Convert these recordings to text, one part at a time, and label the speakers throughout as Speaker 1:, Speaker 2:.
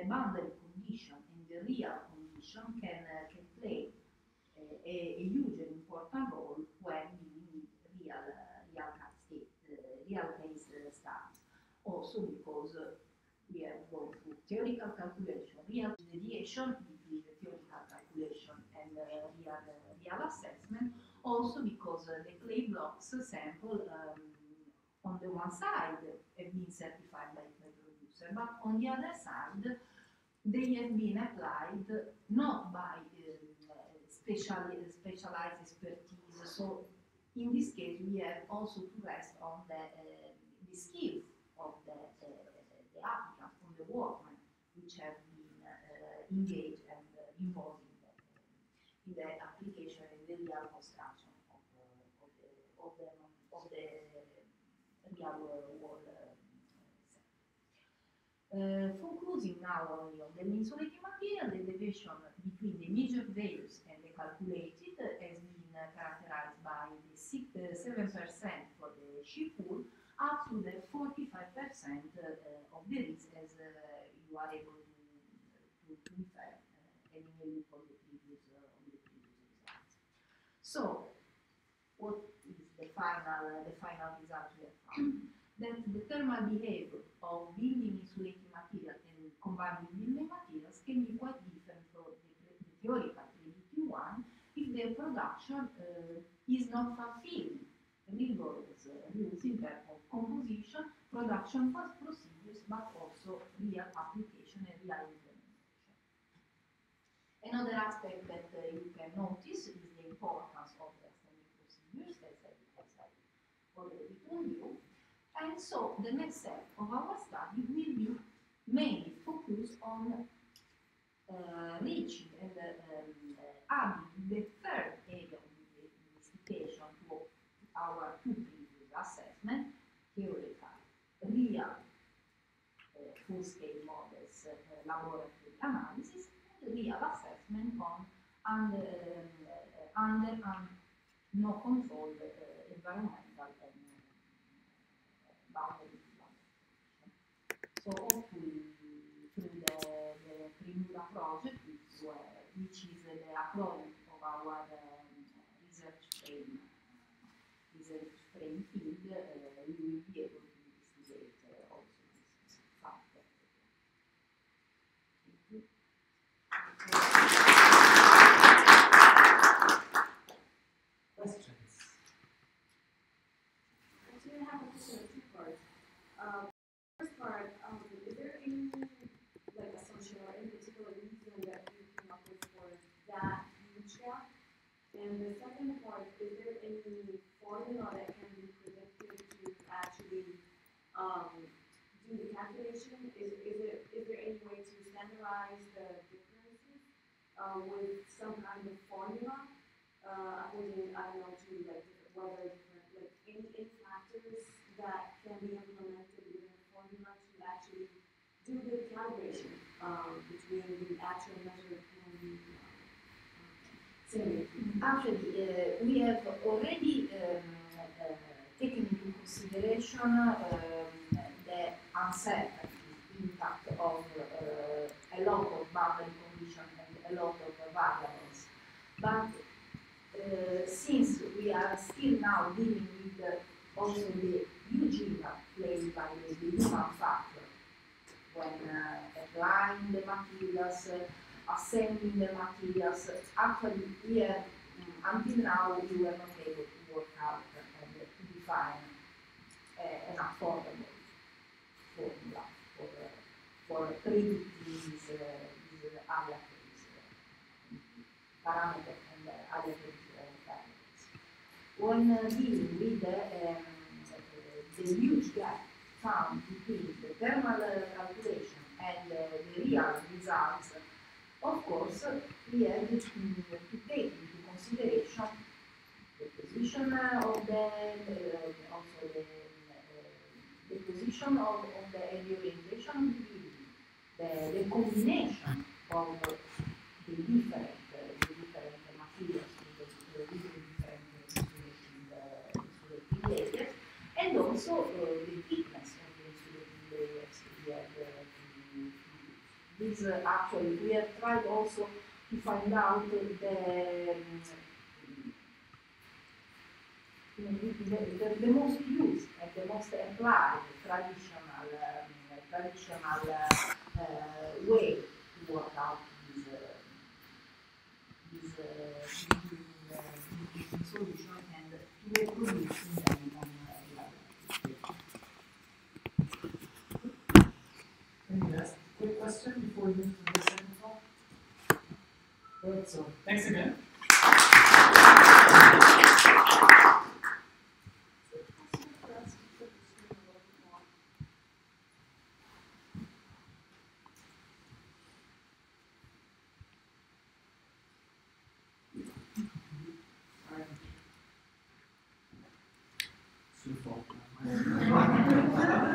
Speaker 1: the boundary condition and the real condition can play a huge and important role when dealing with real case studies. Also because we have gone through theoretical calculation, real deviation between the theoretical calculation and real assessment. Also because the clay blocks sample on the one side have been certified by the producer, but on the other side they have been applied not by specialized expertise. So in this case we have also to rest on the skills of the applicant, on the workmen, which have been engaged and involved in the application and the real construction of the real world set. Focusing now only on the insulating material, the deviation between the measured values and the calculated has been characterized by the 7% for the shear pool up to the 45% of the risk, as you are able to infer having a look on the previous results. So, what is the final result we have found? That the thermal behavior of building insulating material and combined with building materials can be quite different from the theoretical predictive one if the production is not fulfilling rigorous rules in terms of composition, production procedures, but also real application and real implementation. Another aspect that you can notice is the importance of the assembly procedures, as I already told you. And so the next step of our study will be mainly focused on reaching and adding the third area of the investigation to our two previous assessments, theoretical, real full-scale models, laboratory analysis, and real assessment on under and no controlled environmental and boundary. So hopefully through the Primura project, which is the acronym of our research frame field, we will be able to investigate also this factor. Thank you.
Speaker 2: Questions?
Speaker 3: I do have a question of two parts. First part, is there any assumption or any particular reason that you came up with for that huge gap? And the second part, is there any formula that can be predicted to actually do the calculation? Is there any way to standardize the differences with some kind of formula? According, I don't know, to different weather, any factors that can be implemented within the formula to actually do the calibration between the actual measure and the simulated?
Speaker 1: Actually, we have already taken into consideration the uncertainty impact of a lot of boundary conditions and a lot of variables. But since we are still now dealing with also the huge impact played by the human factor when applying the materials, assembling the materials, actually we have, until now, we were not able to work out and to define an affordable formula for predicting these area parameters and other variables. When dealing with the huge gap found between the thermal calculation and the real results, of course, we have to take into consideration the position of the position of the orientation of the building, the combination of the different materials with the different insulating layers, and also the thickness of the insulating layers we have to use. this actually, we have tried also to find out the most used and the most applied traditional way to work out this solution and to reproduce them on
Speaker 2: Any last quick question before we move to the second talk? Alright, so thanks again.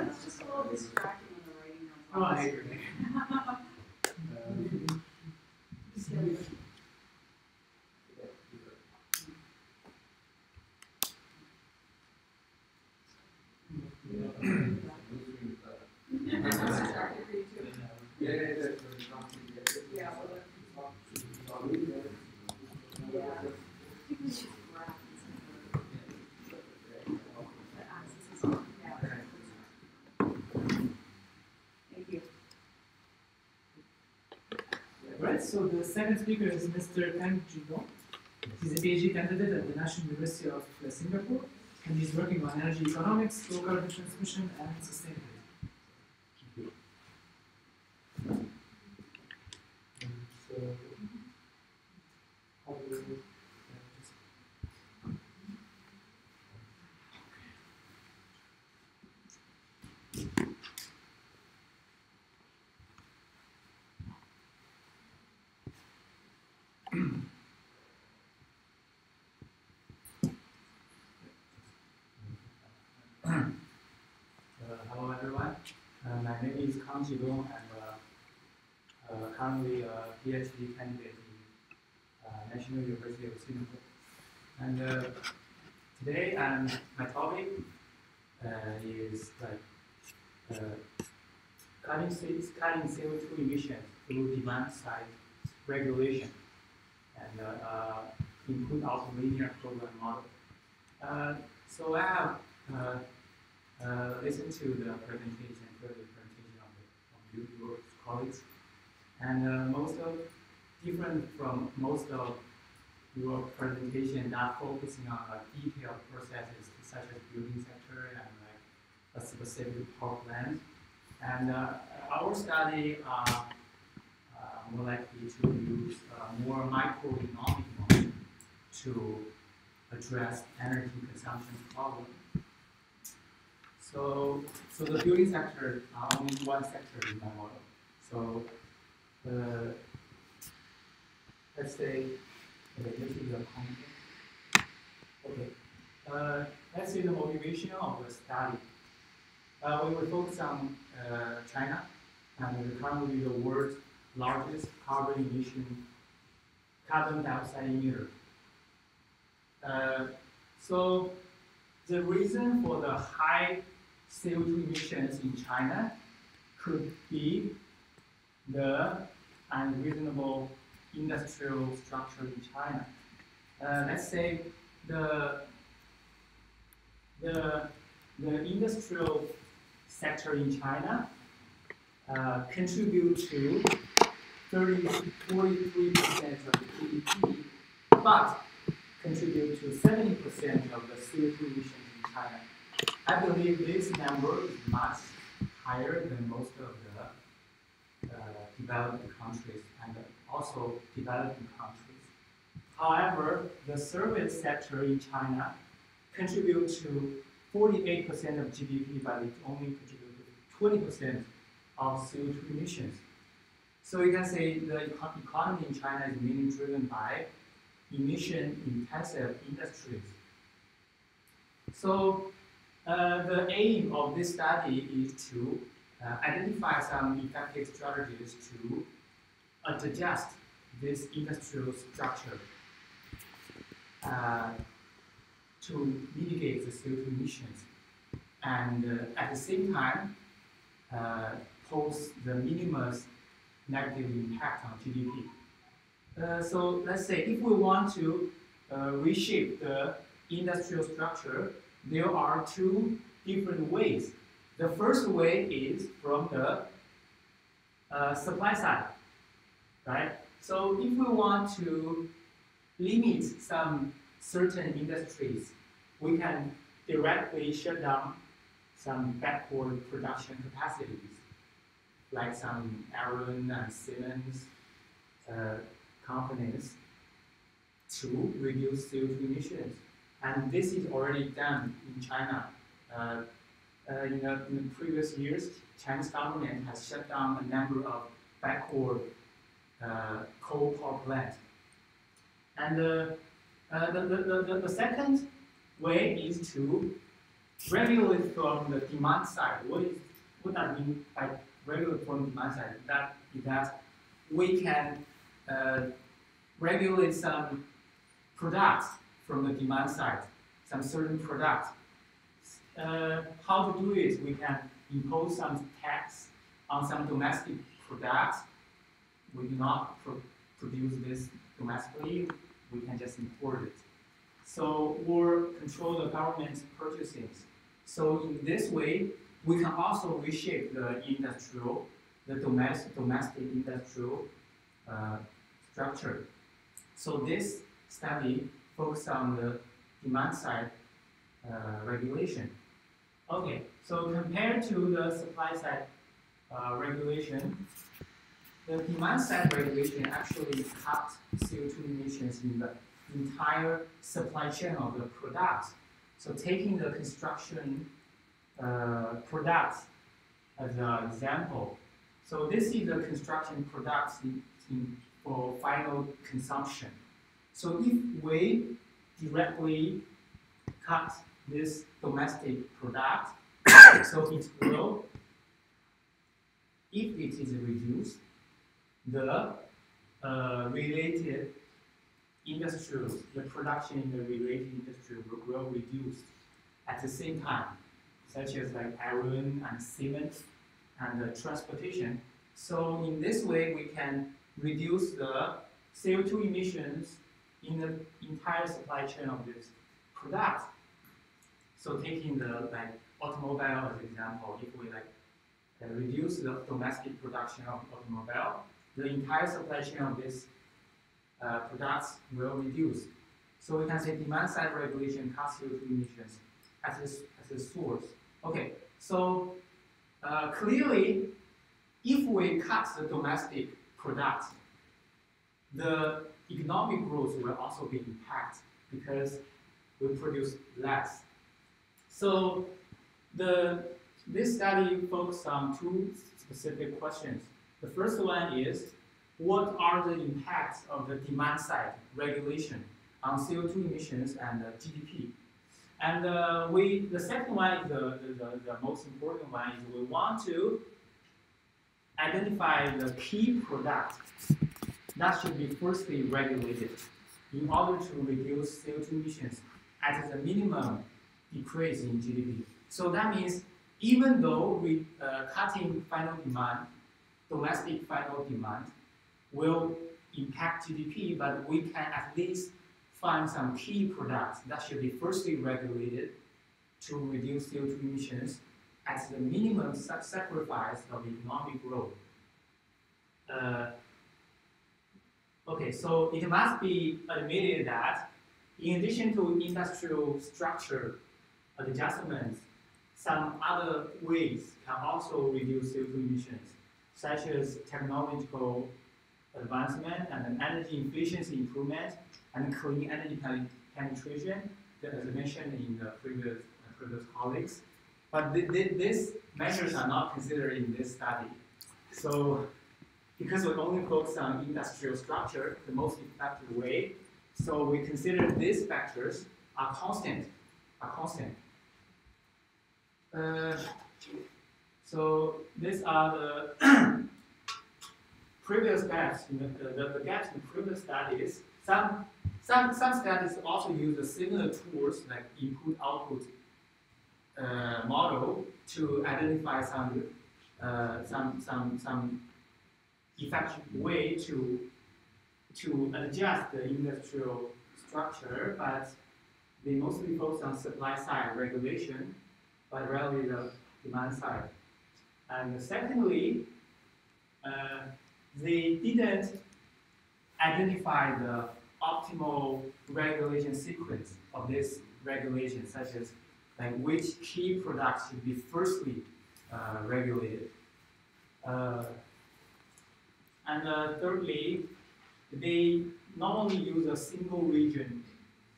Speaker 3: It's just a little distracting when the writing goes on.
Speaker 2: Oh, I agree.
Speaker 3: Distracted for you too. Yeah, well, thank you.
Speaker 2: Right, so the second speaker is Mr. Tang Jidong. He's a PhD candidate at the National University of Singapore, and he's working on energy economics, low carbon transmission, and sustainability. So, how do we, hello everyone. My name is Kang Jidong. I'm currently a PhD candidate in National University of Singapore. And today, my topic is like cutting CO2 emissions through demand-side regulation and input-output linear program model. So I have listened to the presentation, of your colleagues, and different from most of your presentation, not focusing on detailed processes such as building sector and like a specific power plant. And our study are more likely to use more microeconomic model to address energy consumption problem. So the building sector are only one sector in my model. So let's say, okay, this is the content. Okay, let's say the motivation of the study. We will focus on China, and currently the world's largest carbon dioxide emitter. So the reason for the high CO2 emissions in China could be the unreasonable industrial structure in China. Let's say the industrial sector in China contribute to 30 to 43% of the GDP, but contribute to 70% of the CO2 emissions in China. I believe this number is much higher than most of the developed countries and also developing countries. However, the service sector in China contributes to 48% of GDP, but it only contributes to 20% of CO2 emissions. So you can say the economy in China is mainly driven by emission-intensive industries. So the aim of this study is to identify some effective strategies to adjust this industrial structure to mitigate the CO2 emissions, and at the same time pose the minimum negative impact on GDP. So let's say if we want to reshape the industrial structure, there are two different ways. The first way is from the supply side, right? So if we want to limit some certain industries, we can directly shut down some backward production capacities, like some iron and cement companies, to reduce CO2 emissions. And this is already done in China. In the previous years, Chinese government has shut down a number of backward coal power plants. And the second way is to regulate from the demand side. What that mean by regulate from the demand side? That is that we can regulate some products from the demand side, some certain products. How to do it? We can impose some tax on some domestic products. We do not produce this domestically. We can just import it. So, or control the government's purchasing. So in this way, we can also reshape the domestic industrial structure. So this study focused on the demand side regulation. Okay, so compared to the supply side regulation, the demand side regulation actually cut CO2 emissions in the entire supply chain of the products. So taking the construction products as an example. So this is the construction products for final consumption. So if we directly cut this domestic product, so it will, if it is reduced, the related industries, the production in the related industry will reduce at the same time, such as like iron and cement and transportation. So in this way, we can reduce the CO2 emissions in the entire supply chain of this product. So taking the automobile as an example, if we reduce the domestic production of automobile, the entire supply chain of this products will reduce. So we can say demand side regulation cuts CO2 emissions as a source. Okay, so clearly, if we cut the domestic products, the economic growth will also be impacted because we produce less. So this study focused on two specific questions. The first one is, what are the impacts of the demand side regulation on CO2 emissions and GDP? And the second one is the most important one is we want to identify the key products that should be firstly regulated in order to reduce CO2 emissions at the minimum decrease in GDP. So that means even though we cutting final demand, domestic final demand will impact GDP, but we can at least find some key products that should be firstly regulated to reduce CO2 emissions at the minimum sacrifice of economic growth. Okay, so it must be admitted that in addition to industrial structure adjustments, some other ways can also reduce CO2 emissions, such as technological advancement and energy efficiency improvement and clean energy penetration, as I mentioned in the previous colleagues. But these measures are not considered in this study. So because we only focus on industrial structure, the most effective way, so we consider these factors are constant. So these are the previous gaps, the gaps in previous studies. Some studies also use the similar tools like input-output model to identify some effective way to adjust the industrial structure, but they mostly focus on supply side regulation, but rarely the demand side. And secondly, they didn't identify the optimal regulation sequence of this regulation, such as like which key products should be firstly regulated. And thirdly, they normally use a single region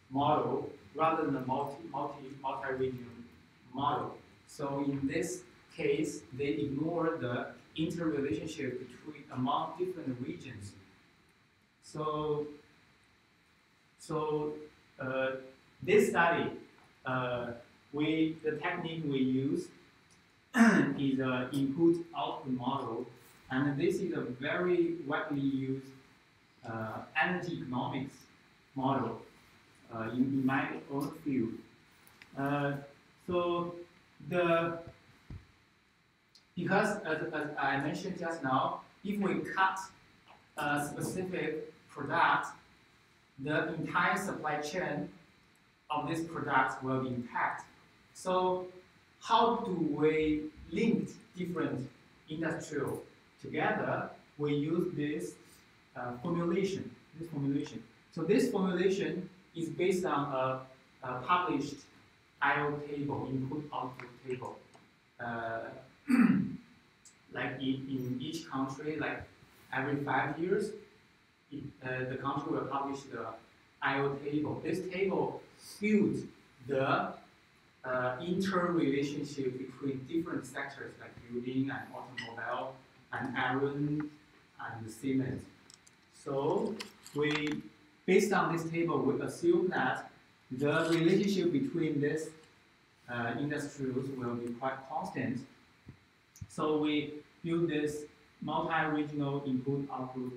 Speaker 2: model rather than a multi-region model. So in this case, they ignore the interrelationship among different regions. So this study, the technique we use is an input-output model, and this is a very widely used energy economics model in my own field. Because as I mentioned just now, if we cut a specific product, the entire supply chain of this product will be impacted. So how do we link different industrial together? We use this formulation. So this formulation is based on a published I/O table, input-output table. Like in each country, like every 5 years, the country will publish the I/O table. This table builds the interrelationship between different sectors like building and automobile and iron and cement. So based on this table, we assume that the relationship between these industries will be quite constant. So we build this multi-regional input-output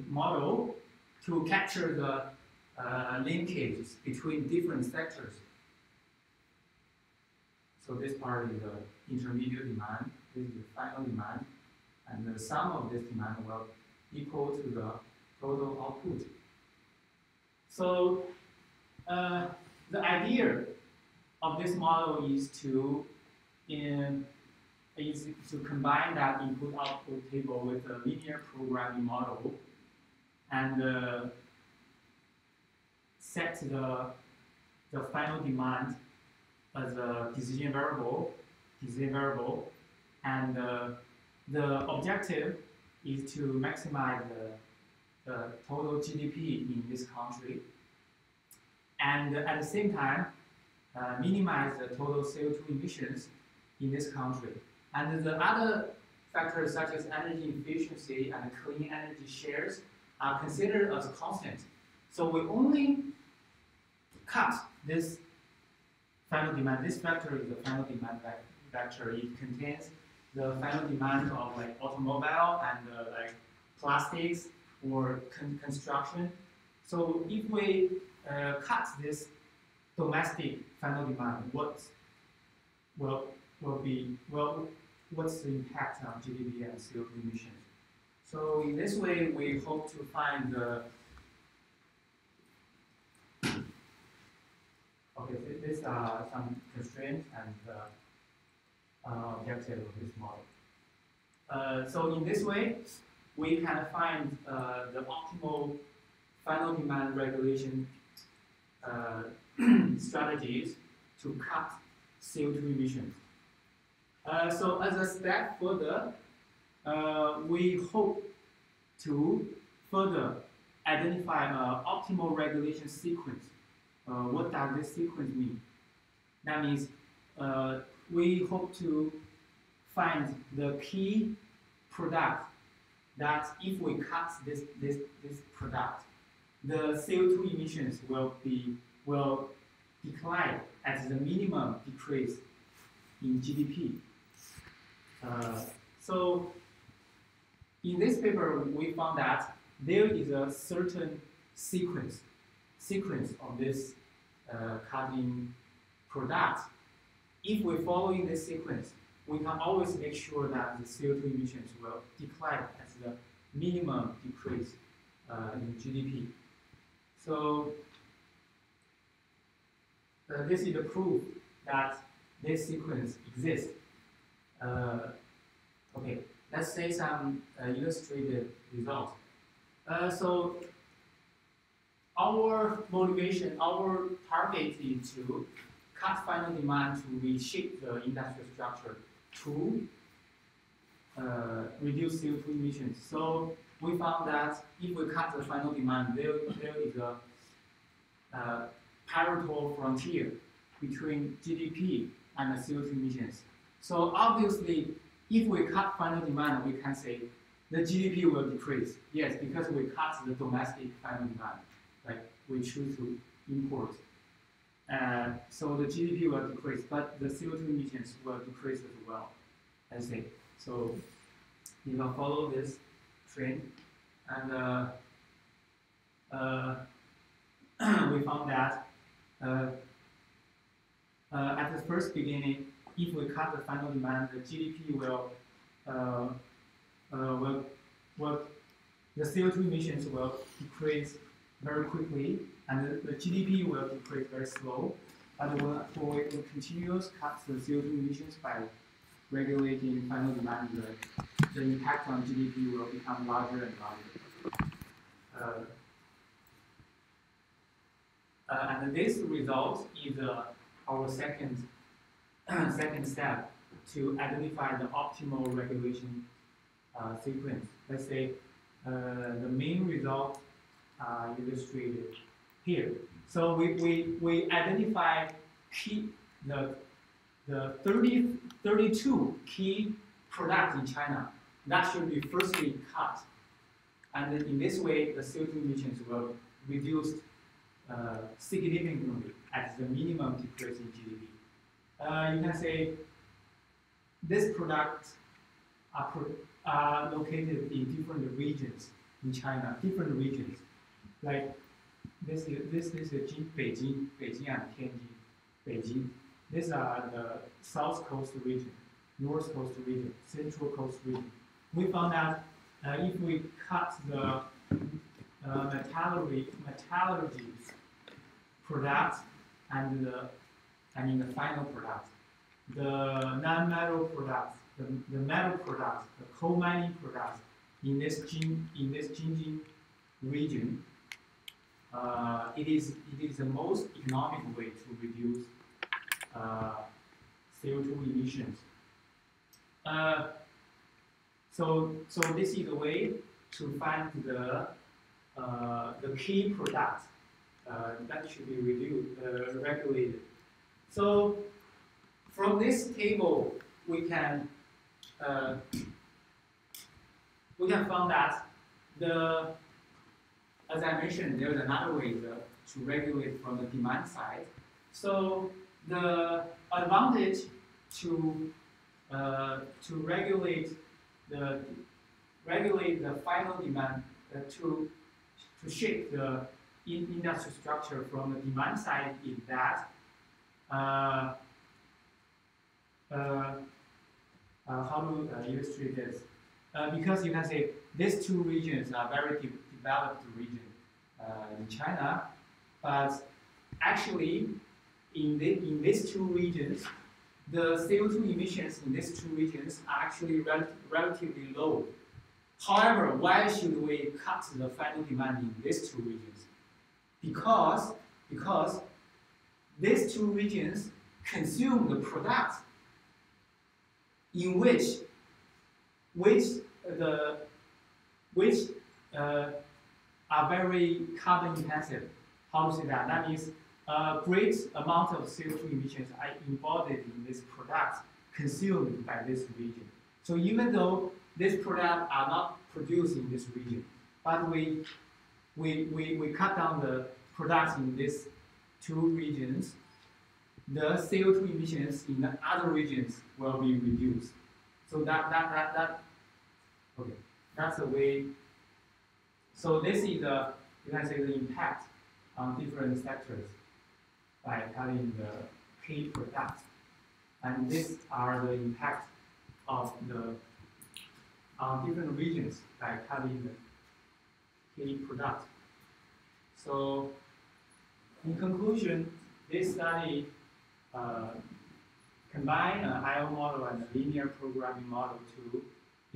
Speaker 2: model to capture the linkages between different sectors. So this part is the intermediate demand, this is the final demand, and the sum of this demand will equal to the total output. So the idea of this model is to combine that input-output table with a linear programming model and set the final demand as a decision variable, and the objective is to maximize the total GDP in this country, and at the same time minimize the total CO2 emissions in this country. And the other factors such as energy efficiency and clean energy shares are considered as constant. So we only cut this final demand. This factor is the final demand vector. It contains the final demand of like automobile and like plastics or construction. So if we cut this domestic final demand, what's the impact on GDP and CO2 emissions? So in this way, we hope to find the these are some constraints and objectives of this model. So in this way, we can find the optimal final demand regulation strategies to cut CO2 emissions. So as a step further, we hope to further identify an optimal regulation sequence. What does this sequence mean? That means we hope to find the key product that if we cut this product, the CO2 emissions will decline at the minimum decrease in GDP. So in this paper, we found that there is a certain sequence of this cutting product. If we're following this sequence, we can always make sure that the CO2 emissions will decline at minimum decrease in GDP. So this is the proof that this sequence exists. Okay, let's say some illustrated results. So our motivation, our target is to cut final demand to reshape the industrial structure to reduce CO2 emissions. So we found that if we cut the final demand, there is a parallel frontier between GDP and the CO2 emissions. So obviously, if we cut final demand, we can say the GDP will decrease. Yes, because we cut the domestic final demand, like we choose to import. So the GDP will decrease, but the CO2 emissions will decrease as well, I say. So you can follow this trend, and we found that at the first beginning, if we cut the final demand, the GDP will the CO2 emissions will decrease very quickly, and the GDP will decrease very slow. But when we continuously cut the CO2 emissions by regulating final demand, the impact on GDP will become larger and larger. And this result is our second step to identify the optimal regulation sequence. Let's say the main results are illustrated here. So we identify the 32 key products in China that should be firstly cut, and in this way the CO2 emissions will reduce significantly at the minimum decrease in GDP. You can say these products are located in different regions in China, different regions. Like this is Beijing and Tianjin, Beijing. These are the South Coast region, North Coast region, Central Coast region. We found that if we cut the metallurgy products and in the final product, the non-metal products, the metal products, the coal mining products in this Jinjin region, it is the most economic way to reduce CO2 emissions. So this is the way to find the key products that should be regulated. So from this table, we can find that as I mentioned, there's another way to regulate from the demand side. So the advantage to regulate the final demand to shape the industrial structure from the demand side is that how to illustrate this? Because you can say these two regions are very developed region in China, but actually in these two regions, the CO2 emissions in these two regions are actually relatively low. However, why should we cut the final demand in these two regions? Because these two regions consume the products in which are very carbon intensive. How to say that? That means a great amount of CO2 emissions are embodied in these products consumed by this region. So even though these products are not produced in this region, but we cut down the products in these two regions, the CO2 emissions in the other regions will be reduced. So okay, that's the way. So this is you can say the impact on different sectors by cutting the key products, and these are the impact of the on different regions by cutting the key product. So, in conclusion, this study combined an IO model and a linear programming model to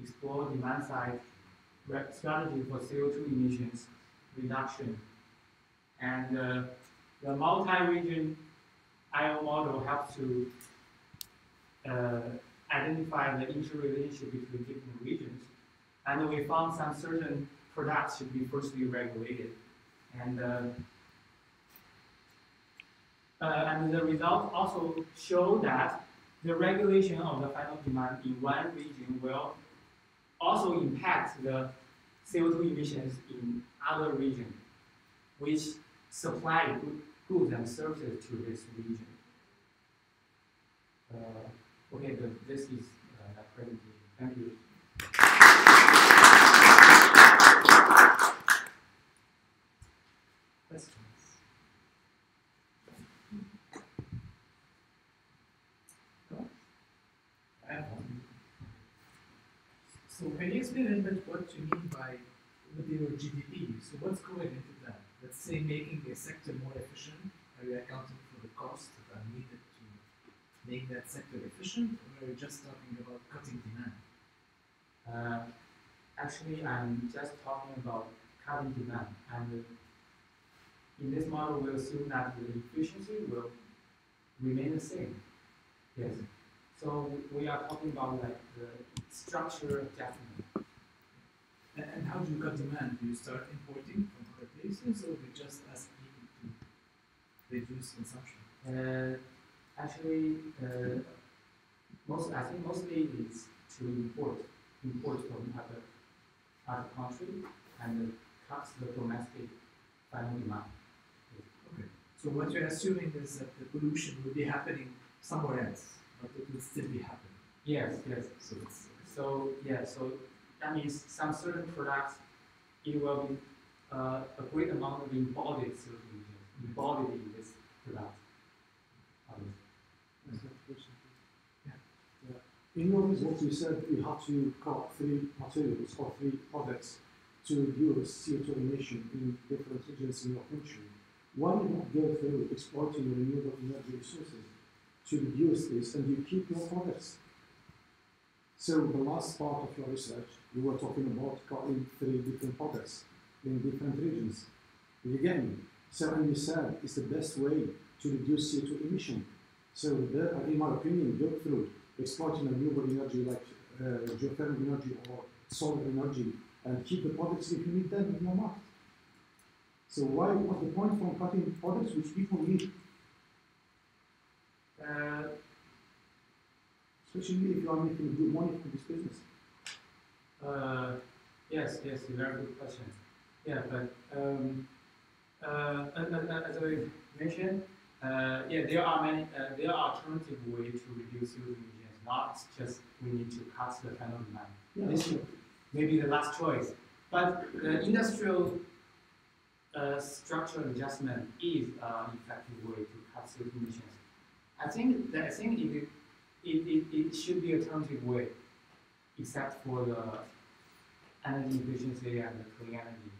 Speaker 2: explore demand-side strategy for CO2 emissions reduction. And the multi-region IO model helps to identify the interrelationship between different regions. And we found some certain products should be firstly regulated. And the results also show that the regulation of the final demand in one region will also impact the CO2 emissions in other regions, which supply goods and services to this region. Okay, this is the presentation. Thank you. Questions?
Speaker 4: I have one. So can you explain a little bit what you mean by with your GDP? So what's going into that? Let's say making a sector more efficient. Are you accounting for the costs that are needed to make that sector efficient, or are you just talking about cutting demand?
Speaker 2: Actually, I'm just talking about cutting demand. And in this model, we assume that the efficiency will remain the same. Yes. So we are talking about like the structure adjustment.
Speaker 4: And how do you cut demand? Do you start importing from other places, or do you just ask people to reduce consumption?
Speaker 2: Actually, I think mostly it's to import from other country and cut the domestic final demand.
Speaker 4: Okay. So what you're assuming is that the pollution will be happening somewhere else, but it will still be happening.
Speaker 2: Yes, yes.
Speaker 4: So
Speaker 2: that means some certain products, it will be a great amount of embodied CO2 emissions, embodied in this product.
Speaker 5: In your result, you said you had to cut 3 materials or 3 products to reduce CO2 emission in different regions in your country. Why do you not go through exploiting renewable energy resources to reduce this and you keep your products? So the last part of your research, you were talking about cutting 3 different products in different regions. You get me? So and you said it's the best way to reduce CO2 emission. So in my opinion, go through exploiting renewable energy like geothermal energy or solar energy and keep the products if you need them in your market. So what's the point from cutting products which people need? Especially if you are making good money from this business.
Speaker 2: Yes, very good question. Yeah, but as I mentioned, there are alternative ways to reduce CO2 emissions. Not just we need to cut the final demand.
Speaker 5: Yeah,
Speaker 2: this may be the last choice. But the industrial structural adjustment is an effective way to cut CO2 emissions. I think it should be an alternative way, except for the energy efficiency and the clean energy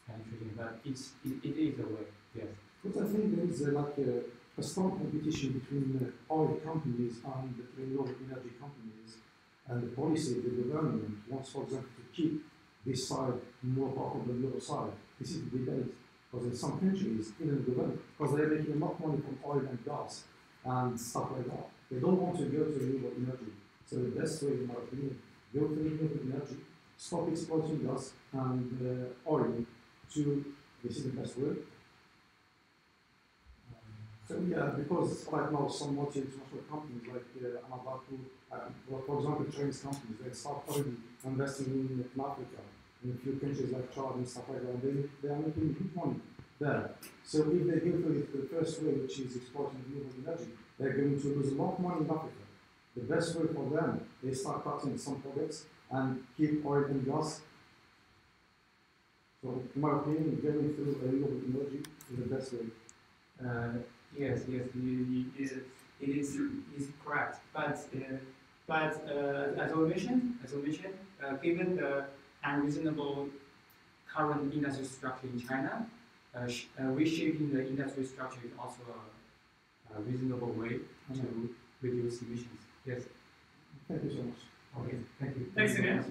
Speaker 2: penetration. But it is a way, yes.
Speaker 5: But I think there is a strong competition between oil companies and renewable energy companies, and the policy the government wants, for example, to keep this side more powerful than the other side. This is the debate, because in some countries, even the government, because they're making enough money from oil and gas and stuff like that, they don't want to go to renewable energy. So the best way, in my opinion, go to renewable energy, stop exploiting gas and oil this is the best way. So yeah, because right now some multinational companies like Amabaku, for example, Chinese companies, they start already investing in Africa, in a few countries like Chad and stuff like that. They are making good money there. So if they go for the first way, which is exporting renewable energy, they're going to lose a lot of money in Africa. The best way for them, they start cutting some products and keep oil and gas. So in my opinion, going through renewable energy is the best way.
Speaker 2: Yes, it is correct. But But as I mentioned, given the unreasonable current industry structure in China, reshaping the industry structure is also a reasonable way to reduce emissions. Yes.
Speaker 5: Thank you so much.
Speaker 2: Okay. Thank you.
Speaker 4: Thanks again.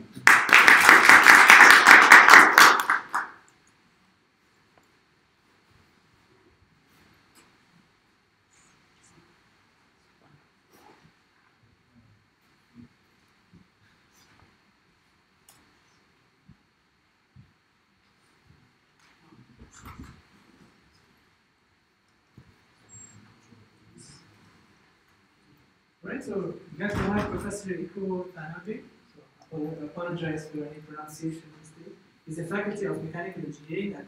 Speaker 4: Right, so next we have Professor Iko Tanabe. So I apologize for any pronunciation mistake. He's a faculty of mechanical engineering at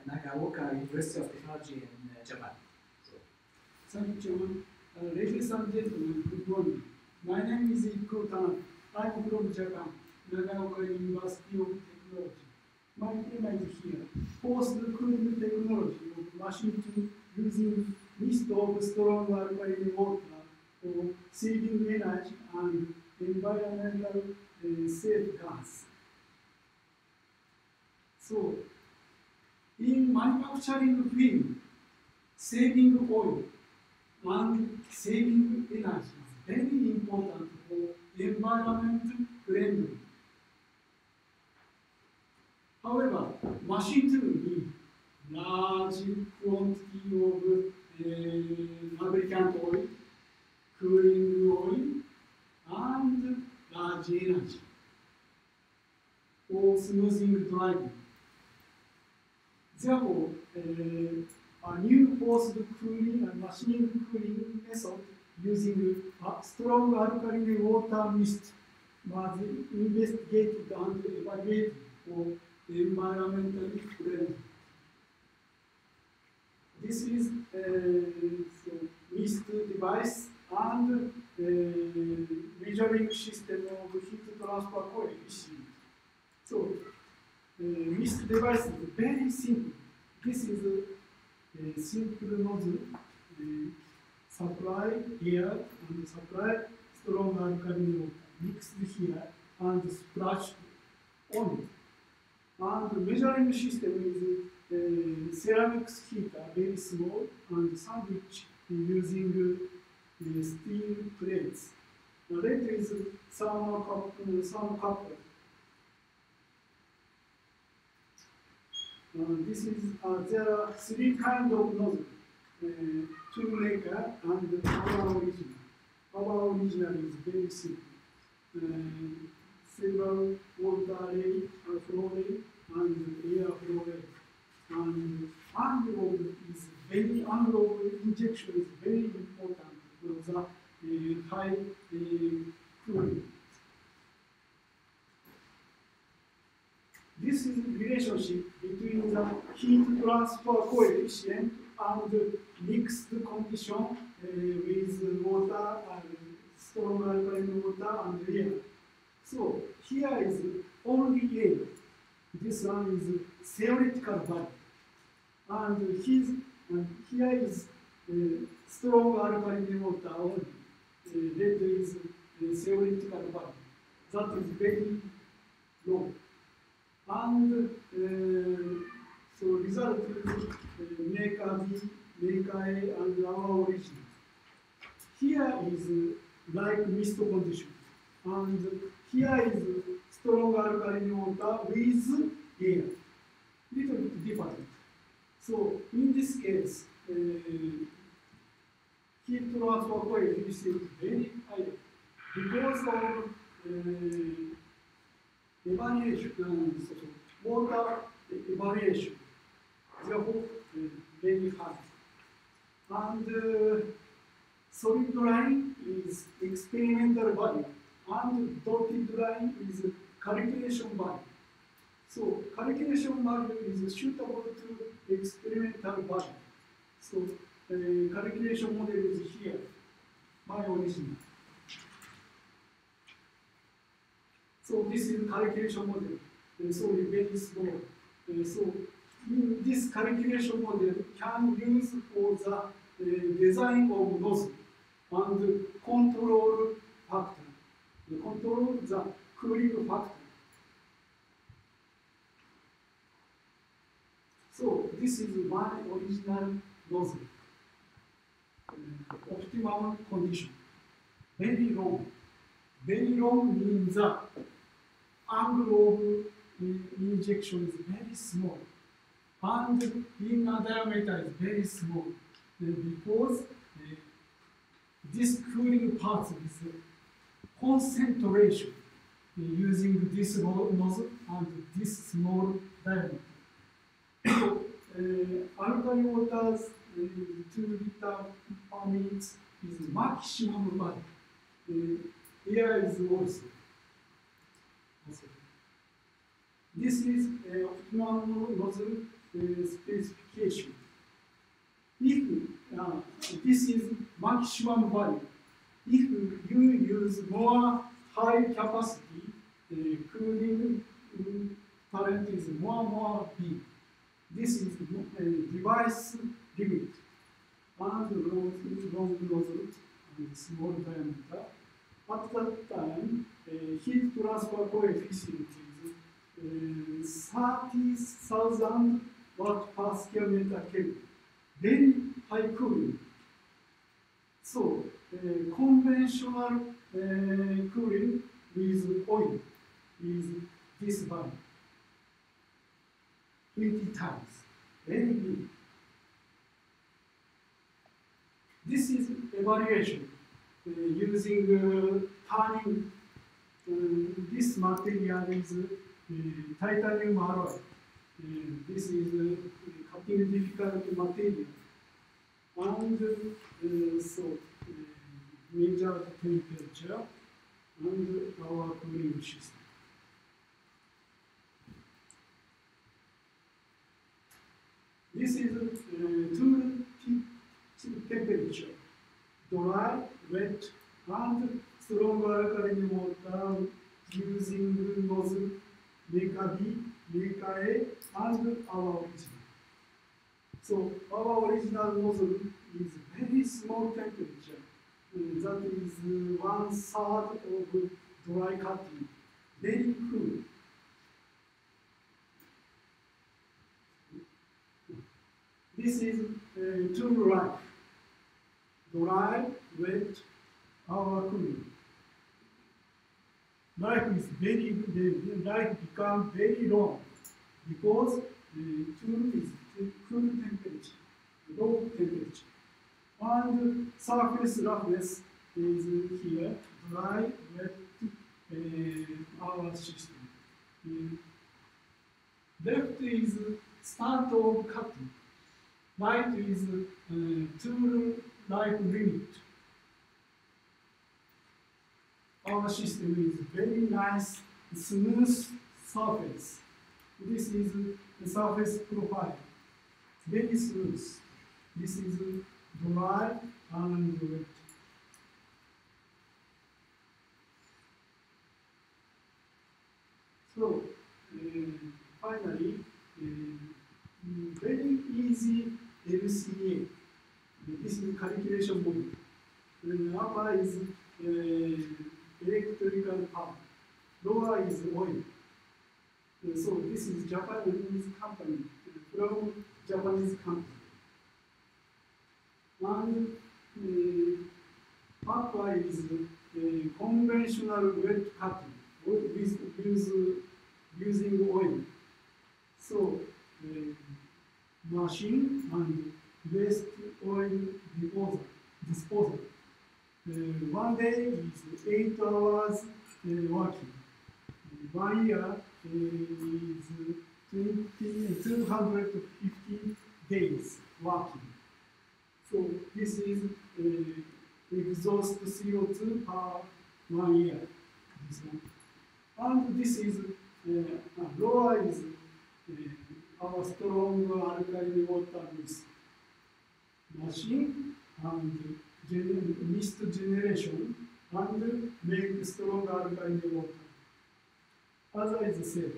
Speaker 4: Nagaoka University of Technology in Japan. So,
Speaker 6: Thank you, Chairman. Ladies and gentlemen, good morning. My name is Iko Tanabe. I'm from Japan, Nagaoka University of Technology. My theme is here. Forced cooling technology of machine tool using mist of strong alkaline water for saving energy and environmental safe gas. So, in manufacturing field, saving oil and saving energy is very important for environment friendly. However, machine tool need large quantity of lubricant oil, cooling oil, and large energy for smoothing driving. Therefore, a new forced cooling and machine cooling method using a strong alkaline water mist was investigated and evaluated for environmentally friendly. This is so mist device and measuring system of heat transfer coefficient. So, mist device is very simple. This is a simple nozzle, supply air and supply strong alkaline water mixed here and splashed on it. And the measuring system is ceramics heater, very small, and sandwich using steel plates. The red is thermal coupler. This is there are three kinds of nozzle: tool maker and our original. Our original is very simple. Several water rate, flow rate, and air flow rate. And angle is very angle injection is very important for the high cooling. This is the relationship between the heat transfer coefficient and the mixed condition with water and strong alkaline water and air. So here is only air. This one is theoretical value. And here is strong alkaline water only. Red is theoretical value. That is very low. And so result is maker B, maker A, and our origin. Here is like mist condition. And here is strong alkaline water with air. Little bit different. So in this case, heat transfer coefficient is very high because of evaluation, water evaluation. Therefore, very high. And solid line is experimental value, and dotted line is calculation value. So calculation value is suitable to experimental value. So calculation model is here, my original. So this is calculation model. So very small. So in this calculation model can use for the design of nozzle and control factor. control the cooling factor. So this is one original nozzle. Optimum condition. Very long. Very long means the angle of injection is very small. And inner diameter is very small. Because this cooling part is concentration using this nozzle and this small diameter. Alkali water's 2 liter per minute is maximum value. Here is also. This is optimum nozzle specification. If this is maximum value, if you use more high capacity, cooling current is more big. This is device limit. And long nozzle and small diameter. At that time, heat transfer coefficient is 30,000 watt per square meter Kelvin. Very high cooling. So, conventional cooling with oil is this value. 20 times. Very big. This is evaluation using turning. This material is titanium alloy. This is cutting difficult material. And so measure the temperature and our cooling system. This is two temperature: dry, wet, and strong alkaline water using nozzle Mecha B, Mecha A, and our original. So our original nozzle is very small temperature. That is 1/3 of dry cutting. Very cool. This is two life. Dry, wet, our cooling. Life is life become very long because the tool is cool temperature, low temperature. And surface roughness is here, dry, wet, our system. Left is start of cutting. Right is tool life limit. Our system is very nice, smooth surface. This is the surface profile. Very smooth. This is dry and wet. So, finally, very easy LCA. This is calculation model. Upper is electrical power. Lower is oil. So this is Japanese company, from Japanese company. And upper is conventional wet cutting using oil. So machine and waste oil disposal. 1 day is 8 hours working. 1 year is 250 days working. So this is exhaust CO2 per 1 year. This one. And this is lower is our strong alkaline water mist machine and mist generation and make strong alkaline water. As I said,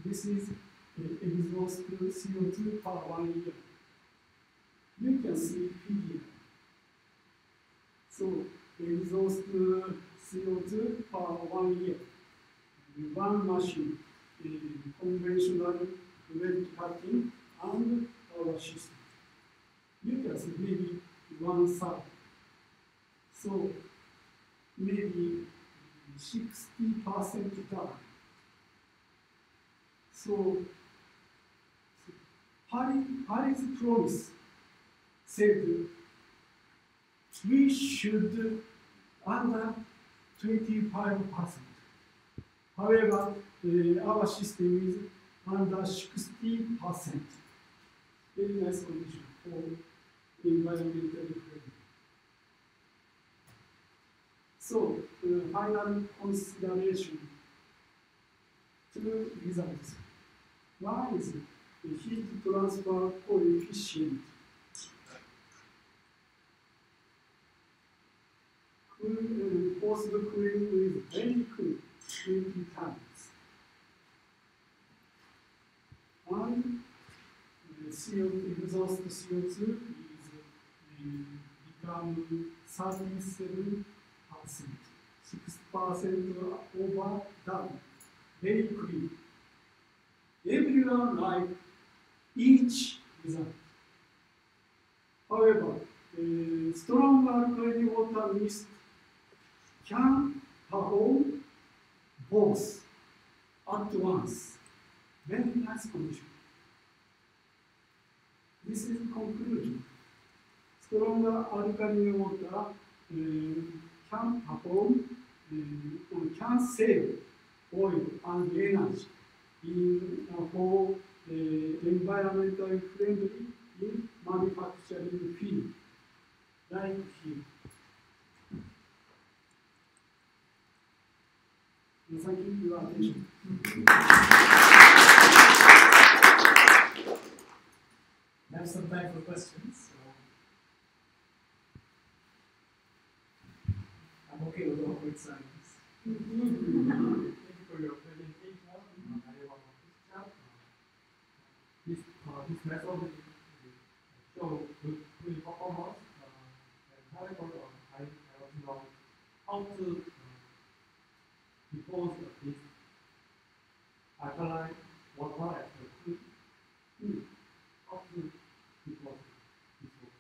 Speaker 6: this is exhaust CO2 per 1 year. You can see figure. So exhaust CO2 per 1 year. One machine, conventional weld cutting, and our system. You can see maybe 1/3. So maybe 60% down. So Paris promise said we should under 25%. However, our system is under 60%. Very nice condition for environmental friendly. So, final consideration, two results. One is the heat transfer coefficient. Forced cooling is very quick, 20 times. And CO2, exhaust CO2 is become 37%, 6% over done, very quick. Everyone like each result. However, strong alkaline water mist can perform both at once. Very nice condition. This is conclusion. Stronger alkaline water can perform, can save oil and energy for environmentally friendly in manufacturing field, like here. Thank you for your attention.
Speaker 4: We have some time for questions. So I'm okay with awkward silence.
Speaker 7: Thank you for your presentation. I have one question. This method show good performance. And however, I want to know how to dispose of this alkaline water after cooling. How to dispose this water?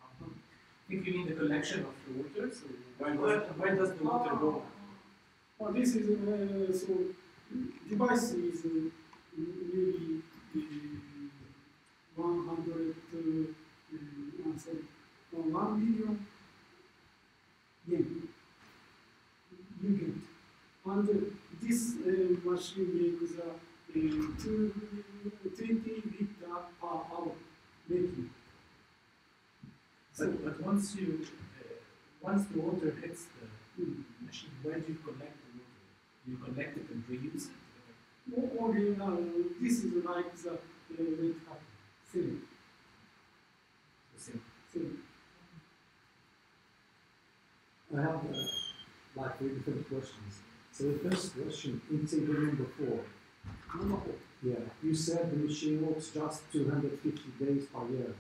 Speaker 4: I think you mean the collection of the water. So where does the water go?
Speaker 6: Well, this is so device is maybe 1 million yen. You get, and this machine makes 20 liter per hour making.
Speaker 4: But once the water hits the machine, where do you collect the water? Do you collect it and reuse it?
Speaker 6: Only this is like the red cup. Same. Same.
Speaker 5: I have like 3 different questions. So the first question, in table number 4. Yeah, you said the machine works just 250 days per year.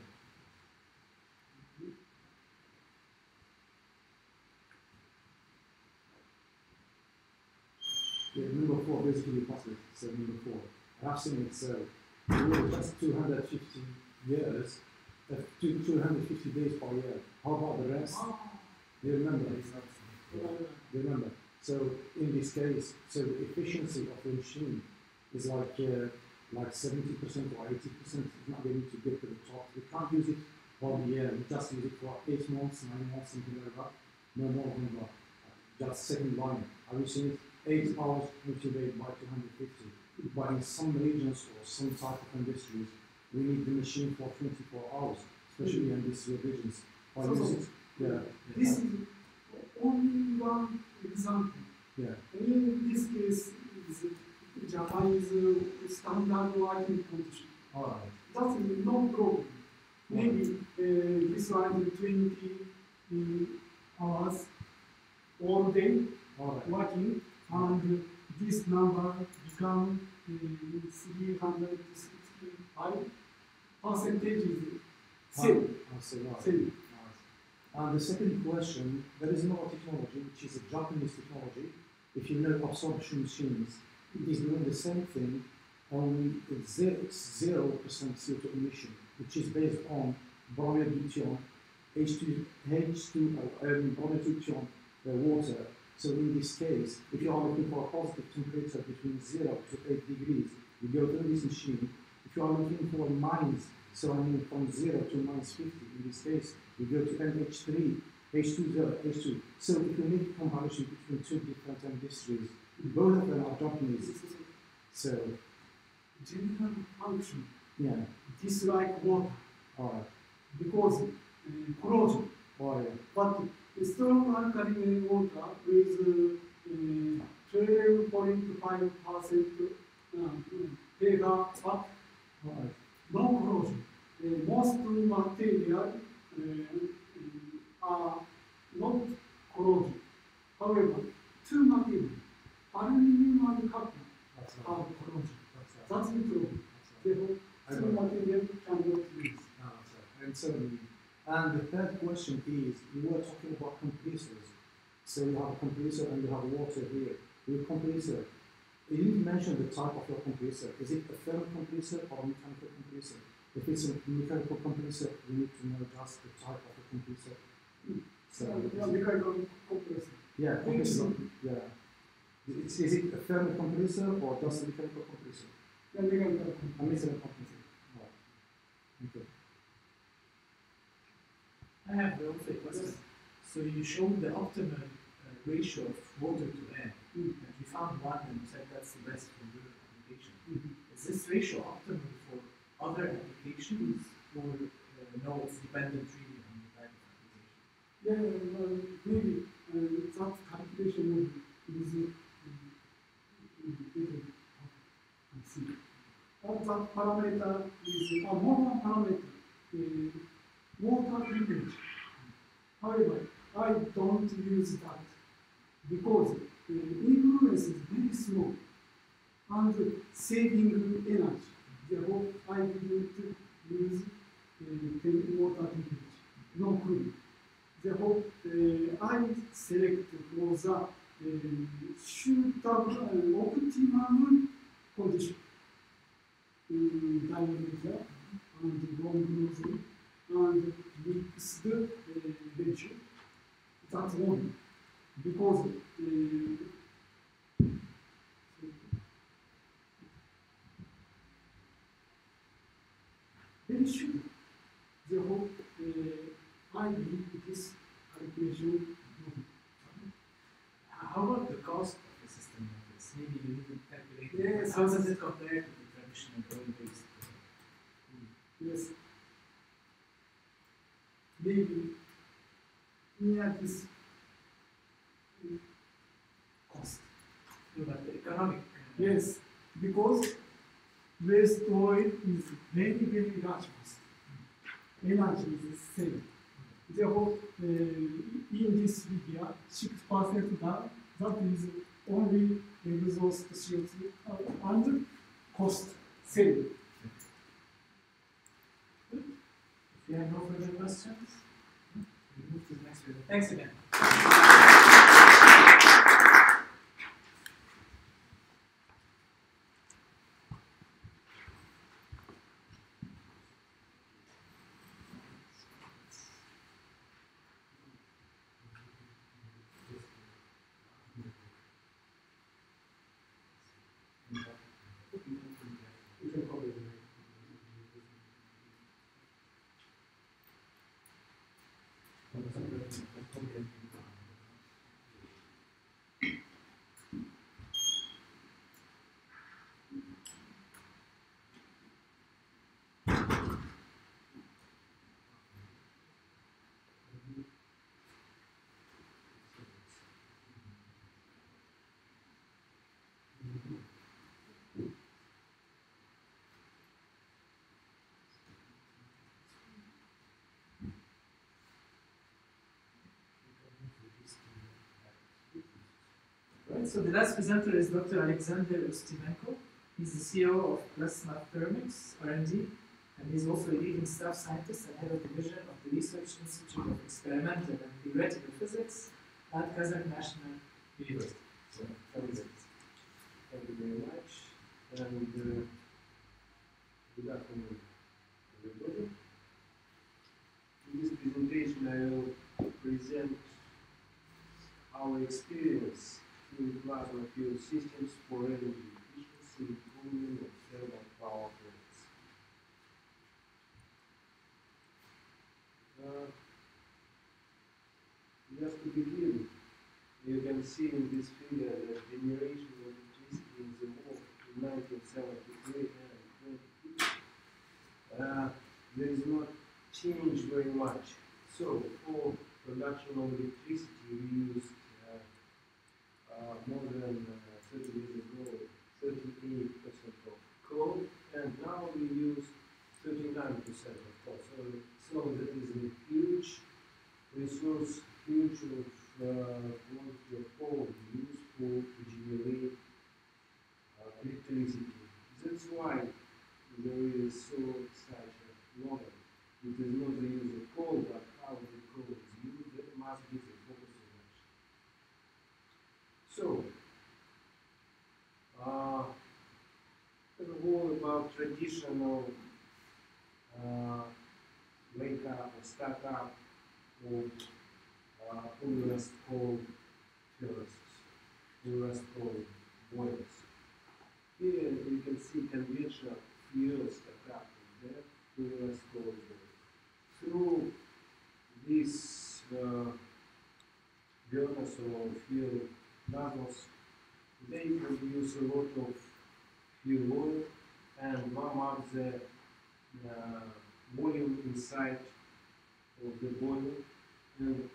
Speaker 5: Yeah, number 4, basically you passed it, so number 4. I have seen it, so you work just 250 years, 250 days per year. How about the rest? Do you remember? Remember. So in this case, so the efficiency of the machine is like 70% or 80%. It's not going to get to the top. We can't use it for the year. We just use it for 8 months, 9 months, something like that. No more than that. Just second line. I will see it 8 hours multiplied by 250. But in some regions or some type of industries, we need the machine for 24 hours, especially in these regions.
Speaker 6: This is only one example.
Speaker 5: Yeah.
Speaker 6: In this case, is Japanese standard working condition.
Speaker 5: All right.
Speaker 6: That's no problem. Maybe this one is 20 hours all day working, and this number become 365 percentage is same.
Speaker 5: And the second question, there is another technology, which is a Japanese technology. If you know absorption machines, it is doing the same thing, only it's 0% CO2 emission, which is based on bromine-deuterium, bromine-deuterium water. So in this case, if you are looking for a positive temperature between 0 to 8 degrees, you go to this machine. If you are looking for minus, so I mean from 0 to minus 50, in this case, you go to NH3, H20, H2. So if you make a comparison between two different industries, both of them are Japanese. So,
Speaker 6: General function,
Speaker 5: yeah.
Speaker 6: dislike water,
Speaker 5: Alright.
Speaker 6: because corrosion.
Speaker 5: Alright.
Speaker 6: But strong alkaline water with 12.5% pH, but no corrosion. Most material are not corrosion. However, two materials, aluminum and copper, have corrosion. That's the problem. Therefore, two materials cannot use.
Speaker 5: And the third question is, you were talking about compressors. So you have a compressor and you have water here. Your compressor, you didn't mention the type of your compressor. Is it a thermal compressor or a mechanical compressor? If it's a mechanical compressor, we need to know just the type of the compressor. So,
Speaker 6: Mechanical compressor.
Speaker 5: yeah, compressor. Yeah. Is it a thermal compressor or just a mechanical compressor?
Speaker 6: Yeah, mechanical
Speaker 5: A
Speaker 6: compressor.
Speaker 5: mechanical compressor. Right. Okay.
Speaker 4: I have also a question. So you showed the optimal ratio of water to air, and you found one and you said that's the best for your application. Is this ratio optimal for other applications, or no, it's dependent really on the type of application?
Speaker 6: Yeah, maybe that calculation will be easy. See. That parameter is more one parameter, water temperature. However, I don't use that because the influence is very slow and saving energy. Therefore, I didn't use water temperature, no cooling. Therefore, I select for the suitable optimum condition. Diameter and long nozzle and mixed ratio. That's one. Because very sure. Therefore, I believe this calculation.
Speaker 4: How about the cost of a system like this? Maybe you didn't calculate it.
Speaker 6: Yes.
Speaker 4: How does it compare to the traditional oil-based?
Speaker 6: Yes. Maybe near this cost.
Speaker 4: No, but the economic.
Speaker 6: Yes, because waste oil is very large cost. Energy is the same. Therefore, in this figure, 6% down, that is only exhaust CO2 and cost saving.
Speaker 4: If you have no further questions, we move to the next video. Thanks again. Right, so the last presenter is Dr. Alexander Ustimenko. He's the CEO of Plasma Thermics R&D. And he's also a leading staff scientist and head of division of the Research Institute of Experimental and Theoretical Physics at Kazakh National University. So,
Speaker 5: Thank you very much. And good afternoon, everybody. In this presentation, I will present our experience in plasma fuel systems for energy efficiency, cooling, and thermal power plants. Just to begin, you can see in this figure that generation of electricity in the world in 1973 and 2050, there is not change very much. So for production of electricity, we used more than 30 years ago, 38% of coal, and now we use 39% of coal. So that is a huge resource, huge of quantity of coal used to generate electricity. That's why there is such a long. It is not the use of coal, but how the coal is used. That must be the focus of action. So, all about traditional wake up or start up of Ulrest coal furnaces, Ulrest coal boilers. Here you can see conventional fuel start up in there, Ulrest coal boilers. Through these burners or fuel nozzles, they produce a lot of fuel oil and warm up the volume inside of the boiler. And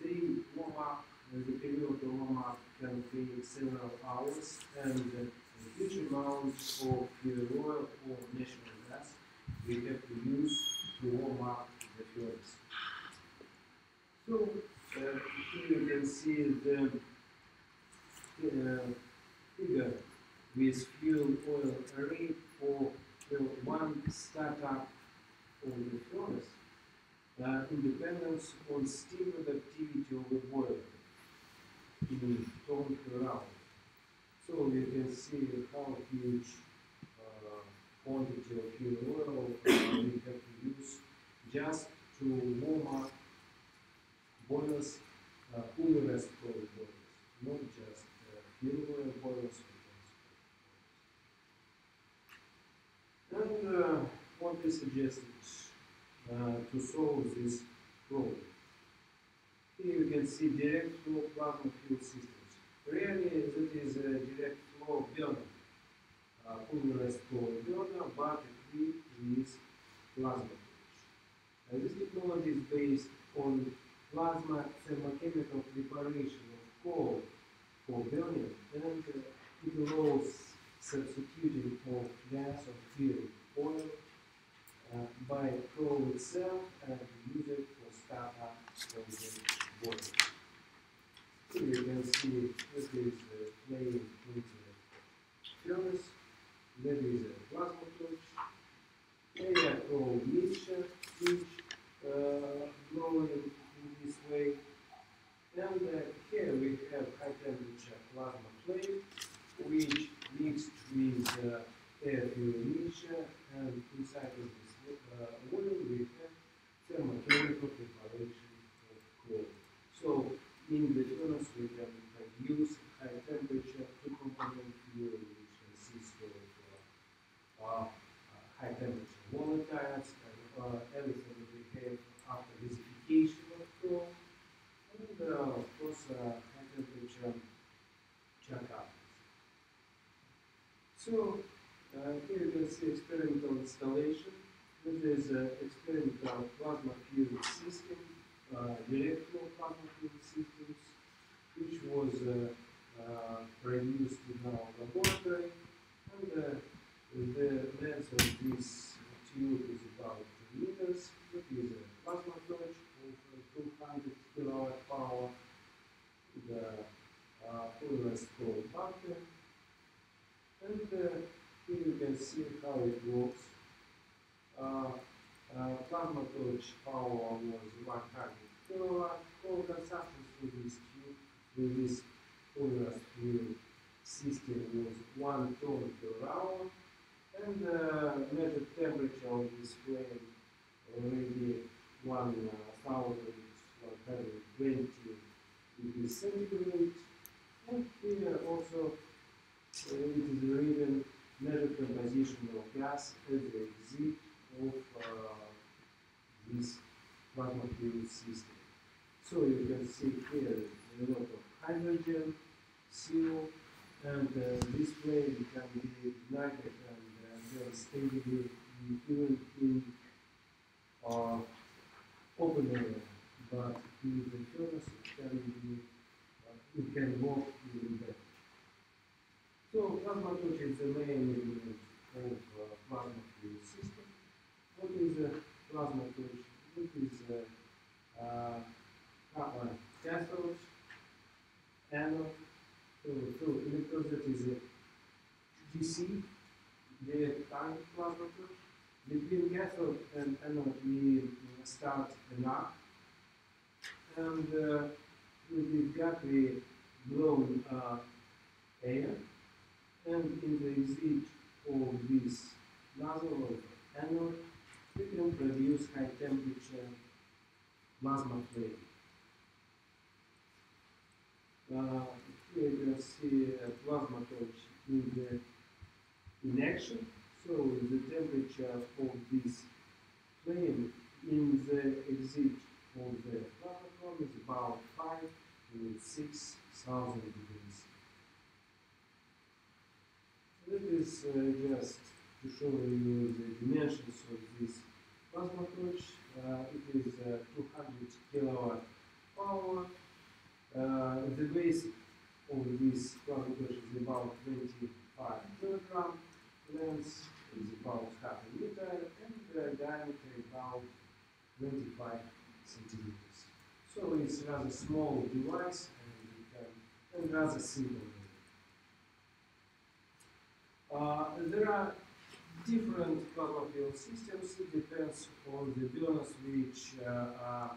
Speaker 5: they warm up, the period of warm up can take several hours, and a huge amount of fuel oil or natural gas we have to use to warm up the fuels. So here you can see the figure with fuel oil array for one startup of the furnace, independence on steam activity of the boiler in turned around. So you can see how huge quantity of fuel oil we have to use just to warm up boilers, Ulrest coal boilers, not just fuel oil boilers. And what is suggested to solve this problem? Here you can see direct flow plasma fuel systems. Really, that is a direct flow burner, Ulrest coal burner, but equipped with plasma torch. This technology is based on plasma thermochemical preparation of coal for burning, and it allows substituting of gas or fuel oil by coal itself and use it for startup of the boiler. Here you can see this is playing with the furnace. That is a plasma torch. They are called mixture, which blowing in this way. And here we have high temperature plasma plate, which mixed with air fuel mixture, and inside of this oil we have thermochemical preparation of coal. So in the furnace we can produce high temperature two-component fuel, which consists of high temperature volatiles and everything that we have after gasification of coal, and of course high temperature checkup. So here you can see experimental installation. This is experimental plasma fuel system, direct flow plasma fuel systems, which was produced in our laboratory. And the length of this tube is about 2 meters. It is a plasma torch of 200 kilowatt power. The Ulrest coal bunker. And here you can see how it works. plasma torch power was 100 kilowatt. All consumption through this tube, with this polymer fuel system was 1 ton per hour, and measured temperature of this flame already 1120 degrees centigrade. And here also it is written measured composition of gas at the exit of this plasma fuel system. So you can see here a lot of hydrogen, CO, and this flame can be ignited and steadily even in open area, but in the furnace it can work even better. So plasma torch is the main element of plasma fuel system. What is a plasma torch? It is cathode, anode. So because it is a DC, the type plasma torch. Between cathode and anode we start an arc, and with that we blow air, and in the exit of this nozzle of anode we can produce high temperature plasma flame. Here you can see a plasma torch in action. So the temperature of this flame in the exit of the plasma is about 5 to 6,000 degrees. That is just to show you the dimensions of this plasma torch. It is 200 kilowatt power. The base of this plasma torch is about 25 kilogram. Length is about half a meter, and the diameter about 25 centimeters. So it's a rather small device and rather simple. There are different plasma fuel systems. It depends on the burners which are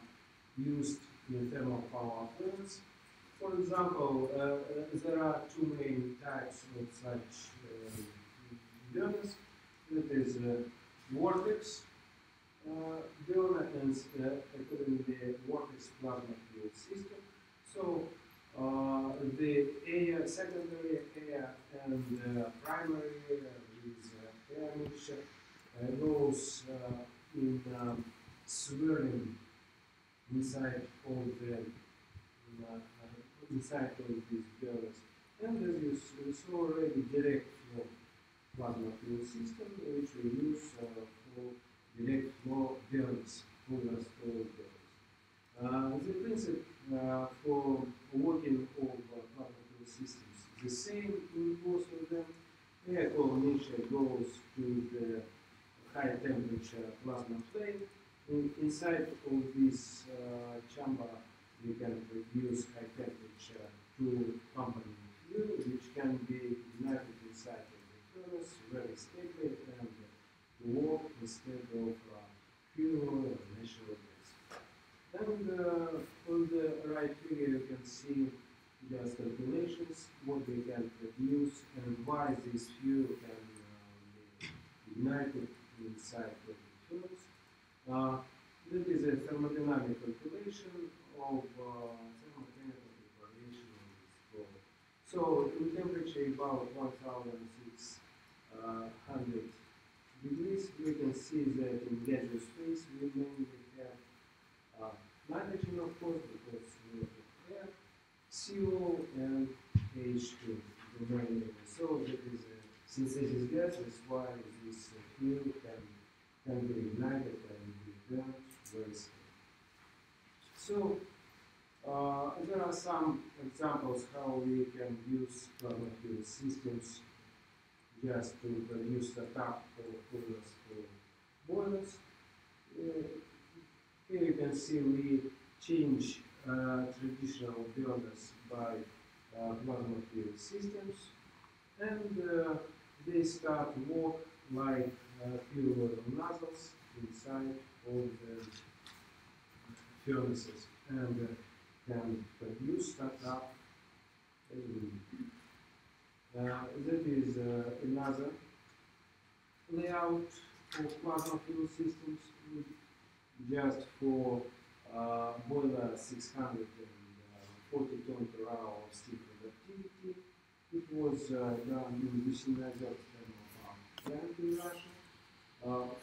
Speaker 5: used in thermal power plants. For example, there are two main types of such burners. That is vortex burner and accordingly vortex plasma fuel system. So the air, secondary air and primary with air mixture goes in swirling inside of the inside of these burners. And as you saw already, direct flow plasma fuel system, which we use for direct flow burners, coolers for burners. The principle for working of plasma fuel systems is the same in both of them. Air combination goes to the high temperature plasma flame. Inside of this chamber, we can produce high temperature to component fuel, which can be ignited inside of the furnace very stably and to work instead of fuel or natural gas. And on the right figure, you can see just calculations, what we can produce and why this fuel can be ignited inside of the furnace. That is a thermodynamic calculation of thermomechanical preparation of this flow. So in temperature about 1600 degrees, we can see that in gaseous phase we mainly have nitrogen, of course, because we have air, CO and H2, the main element. So that is a synthesis gas, that's why this fuel can be ignited and be burned very slowly. So there are some examples how we can use plasma fuel systems just to produce the tap for coolers for boilers. Here you can see we change traditional burners by plasma fuel systems, and they start work like a few nozzles inside all the furnaces and can produce startup. That is another layout for plasma fuel systems just for boiler 640 ton per hour of steam productivity. It was done in GCESD2018 plant in Russia.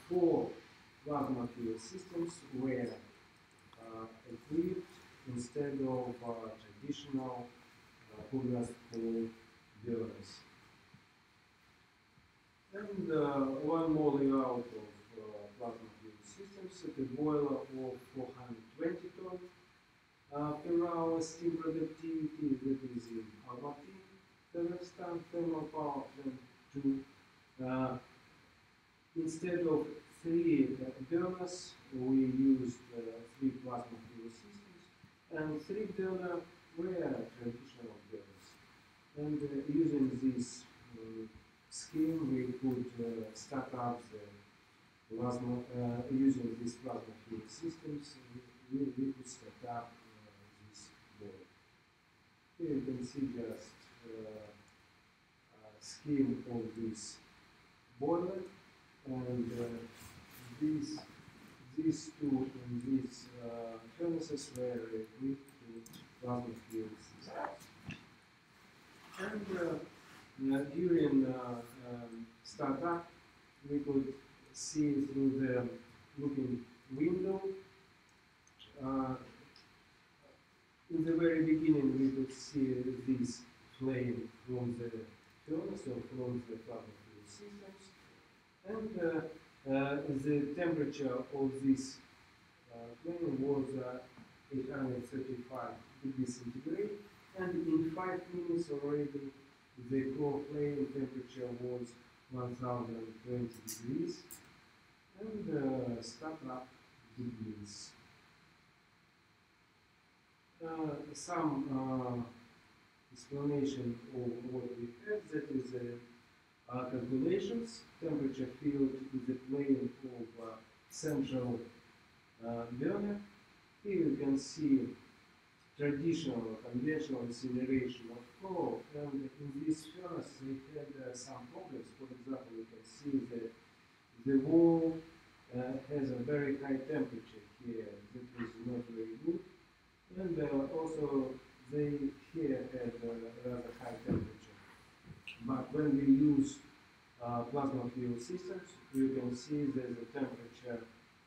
Speaker 5: Four plasma fuel systems were equipped instead of traditional gas coal burners. And one more layout of plasma fuel systems at a boiler of 420 ton per hour steam productivity, that is in Almaty, Kazakhstan thermal power plant 2. Instead of 3 burners, we used 3 plasma fuel systems, and 3 burners were traditional burners. And using this scheme, we could start up the plasma, using these plasma fuel systems, we could start up this boiler. Here you can see just a scheme of this boiler, and these two and these furnaces were equipped with plasma fuel systems. And during startup, we could see through the looking window. In the very beginning, we could see this flame from the furnace or from the plasma fuel systems, and the temperature of this flame was 835 degrees centigrade, and in 5 minutes already the core flame temperature was 1020 degrees, and startup begins. Some explanation of what we have, that is calculations, temperature field is the plane of central burner. Here you can see traditional or conventional incineration of coal, and in this furnace we had some problems. For example, you can see that the wall has a very high temperature here. That is not very good. And also they here had a rather high temperature. But when we use plasma fuel systems, you can see that the temperature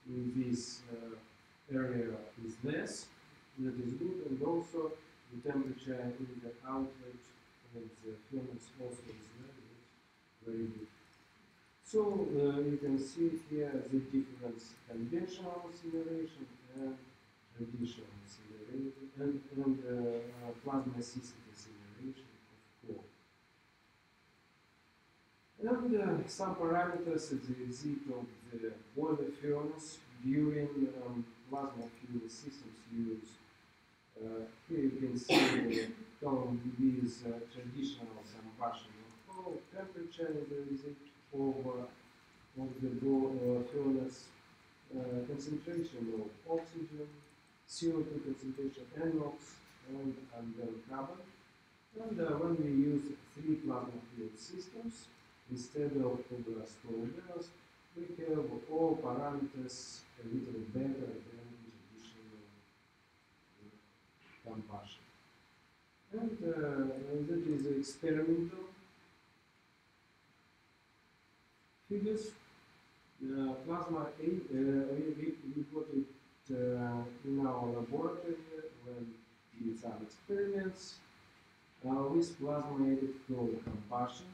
Speaker 5: in this area is less. That is good, and also the temperature in the outlet and the furnace also is very good. So you can see here the difference: conventional incineration and traditional incineration, and plasma-assisted incineration of coal. And some parameters at the exit of the boiler furnace during plasma fuel systems use. Here you can see the column with traditional combustion of coal, temperature at the exit of the furnace, concentration of oxygen, CO2 concentration, NOx, and carbon. And when we use 3 plasma fuel systems, instead of gas coal burners, we have all parameters a little better than traditional combustion. And that is experimental figures. Plasma A, we got it in our laboratory when we did some experiments with plasma-aided coal combustion.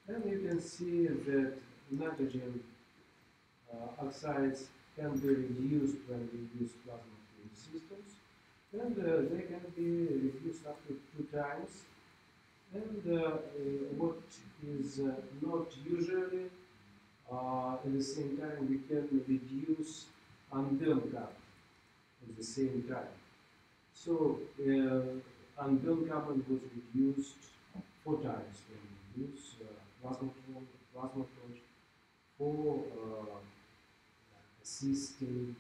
Speaker 5: And you can see that nitrogen oxides can be reduced when we use plasma fuel systems, and they can be reduced up to 2 times. And what is not usually at the same time, we can reduce unburned carbon at the same time. So unburned carbon was reduced 4 times when we use plasma torch, 4 for assisting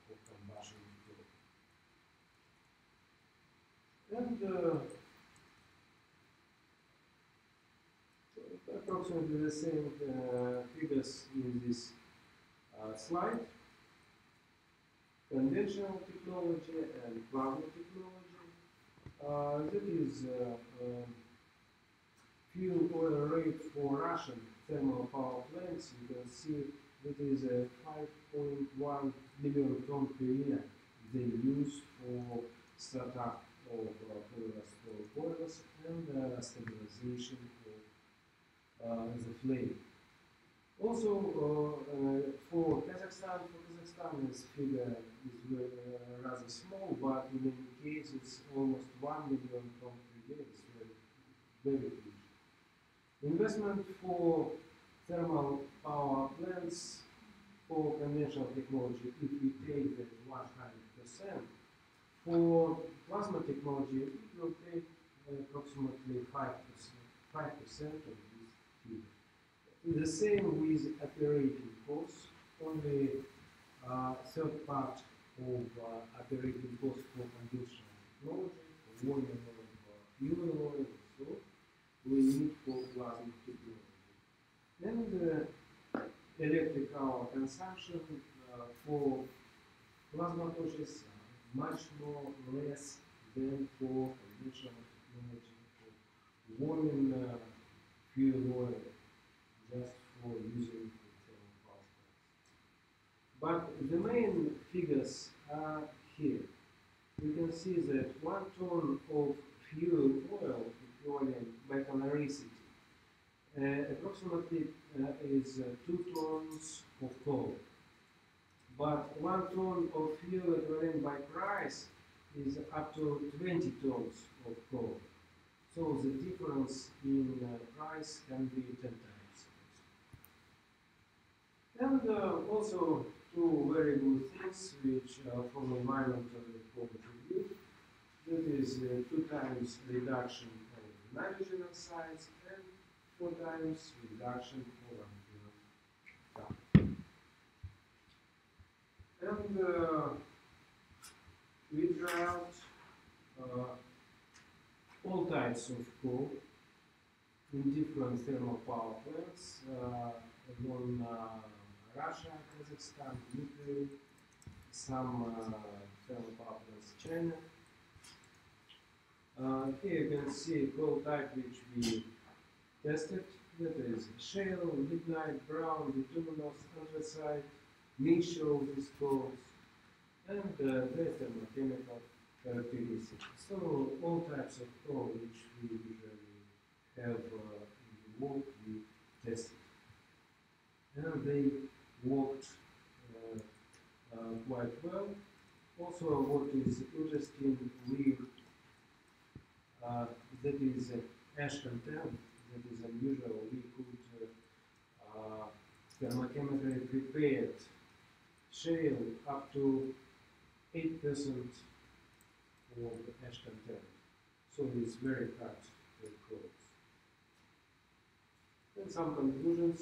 Speaker 5: of combustion tool. And approximately the same figures in this slide. Conventional technology and plasma technology. That is fuel oil rate for Russian thermal power plants. You can see that is 5.1 million tons per year they use for startup of polyester boilers and stabilization of the flame. Also, for Kazakhstan, this figure is rather small, but in many cases, almost 1 million tons per year is very huge. Investment for thermal power plants for conventional technology, if we take that 100%, for plasma technology, it will take approximately 5% of this figure. The same with operating costs. Only third part of operating costs for conventional technology, for volume of fuel oil, so we need for plasma technology. And electric power consumption for plasma torches much more less than for conventional technology for volume fuel oil, just for using thermal power plants. But the main figures are here. You can see that 1 ton of fuel oil equivalent by caloricity approximately is 2 tons of coal. But 1 ton of fuel equivalent by price is up to 20 tons of coal. So the difference in price can be 10 times. And also two very good things which from environmental point of view, that is 2 times reduction of nitrogen oxides and 4 times reduction of carbon. And we try out all types of coal in different thermal power plants on Russia, Kazakhstan, Ukraine, some thermal power plants China. Here you can see coal type which we tested. That is shale, lignite, brown, bituminous, anthracite, mixture of these coals, and their thermochemical characteristics. So all types of coal which we usually have in the world we tested. And they worked quite well. Also, what is interesting, that is ash content, that is unusual. We could thermochemically prepared shale up to 8% of ash content. So it's very hard to close. And some conclusions.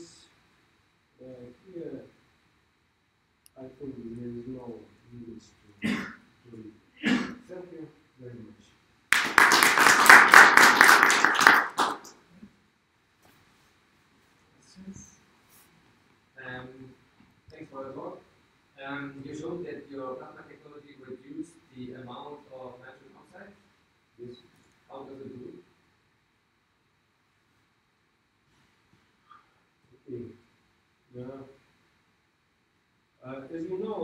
Speaker 5: Here, I think there is no need to read. Thank you very much.
Speaker 8: Thanks for the talk. You showed that your plasma technology reduced the amount of nitrogen oxide. Yes. How does it do it?
Speaker 5: Okay. As you know,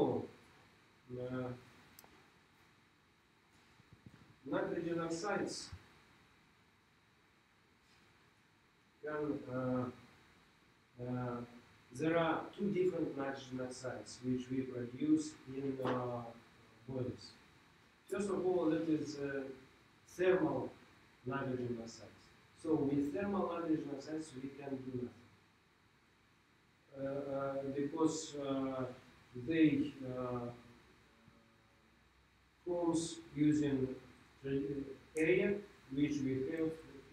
Speaker 5: nitrogen oxides can there are 2 different nitrogen oxides which we produce in boilers. First of all, that is thermal nitrogen oxides. So with thermal nitrogen oxides we can do nothing. Because they forms using air which we have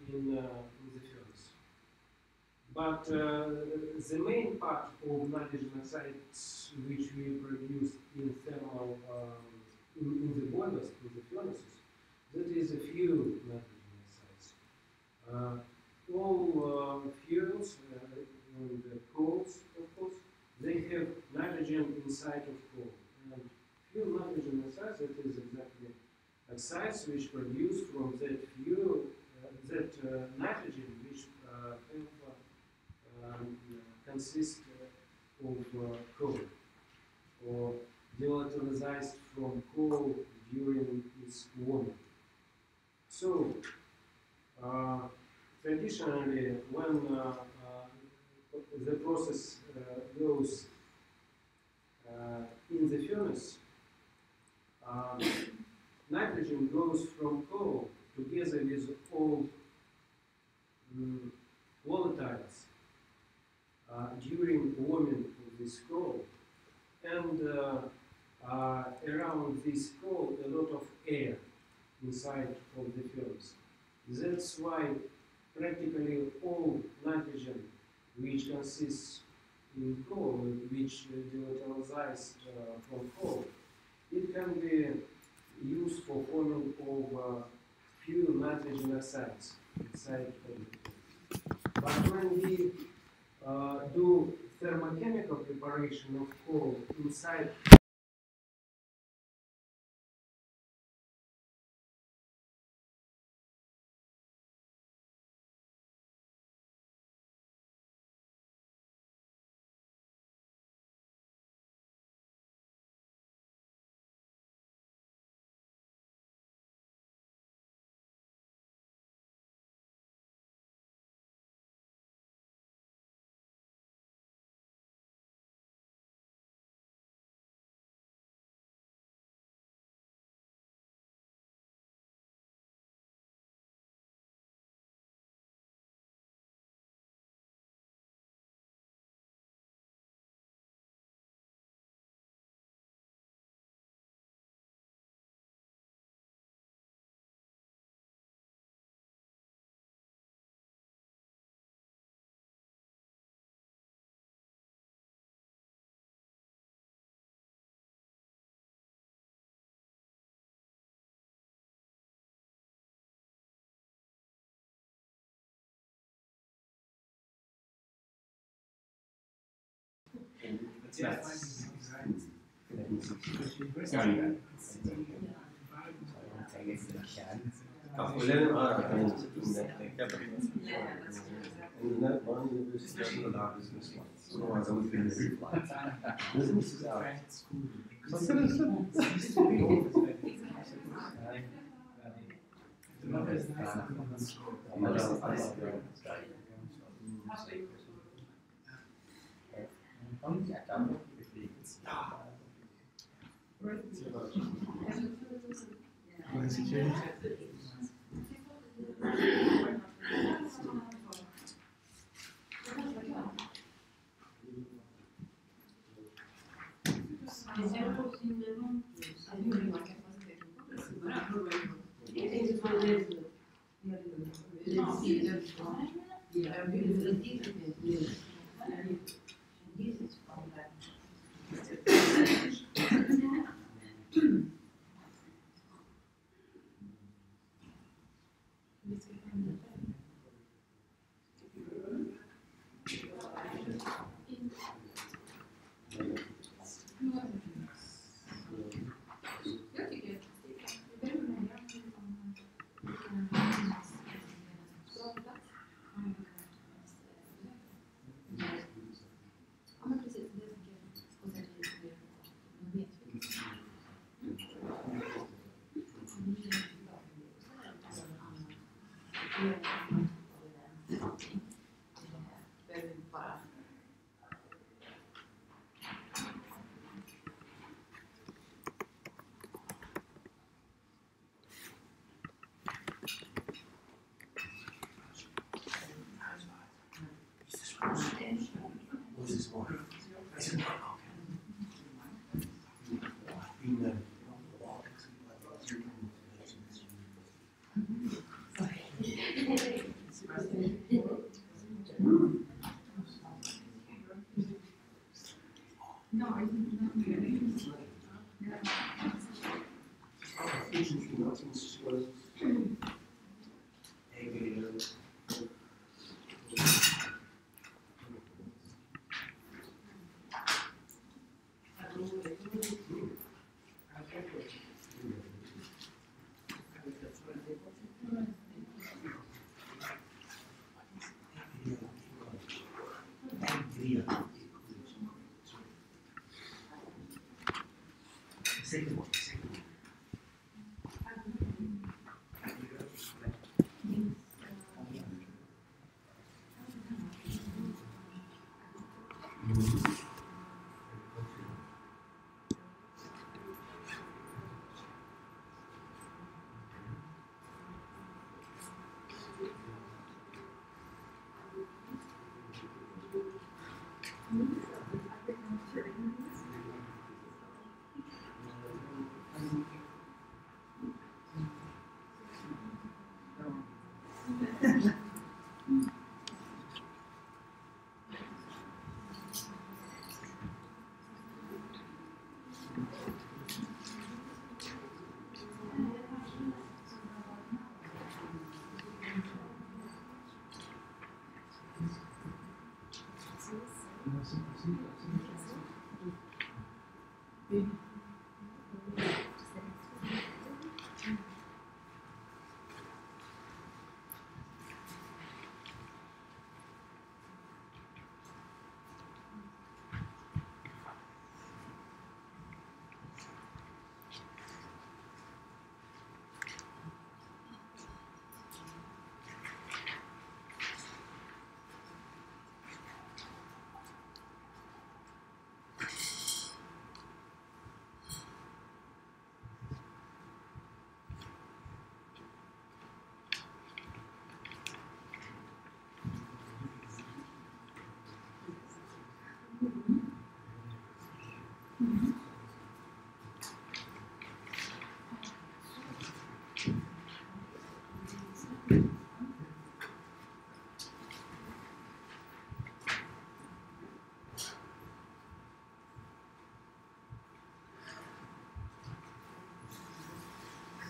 Speaker 5: in the furnace.
Speaker 9: But the main part of nitrogen oxides which we produce in thermal, in the boilers, in the furnaces, that is a few nitrogen oxides. All fuels and coals, of course, they have nitrogen inside of coal. And few nitrogen oxides, that is exactly oxides which produce from that fuel, nitrogen which consist of coal or volatilized from coal during its warming. So, traditionally, when the process goes in the furnace, nitrogen goes from coal together with all volatiles during warming of this coal, and around this coal a lot of air inside of the furnace. That's why practically all nitrogen which consists in coal, which volatilized from coal, it can be used for forming of few nitrogen oxides inside of it. But when we do thermochemical preparation of coal inside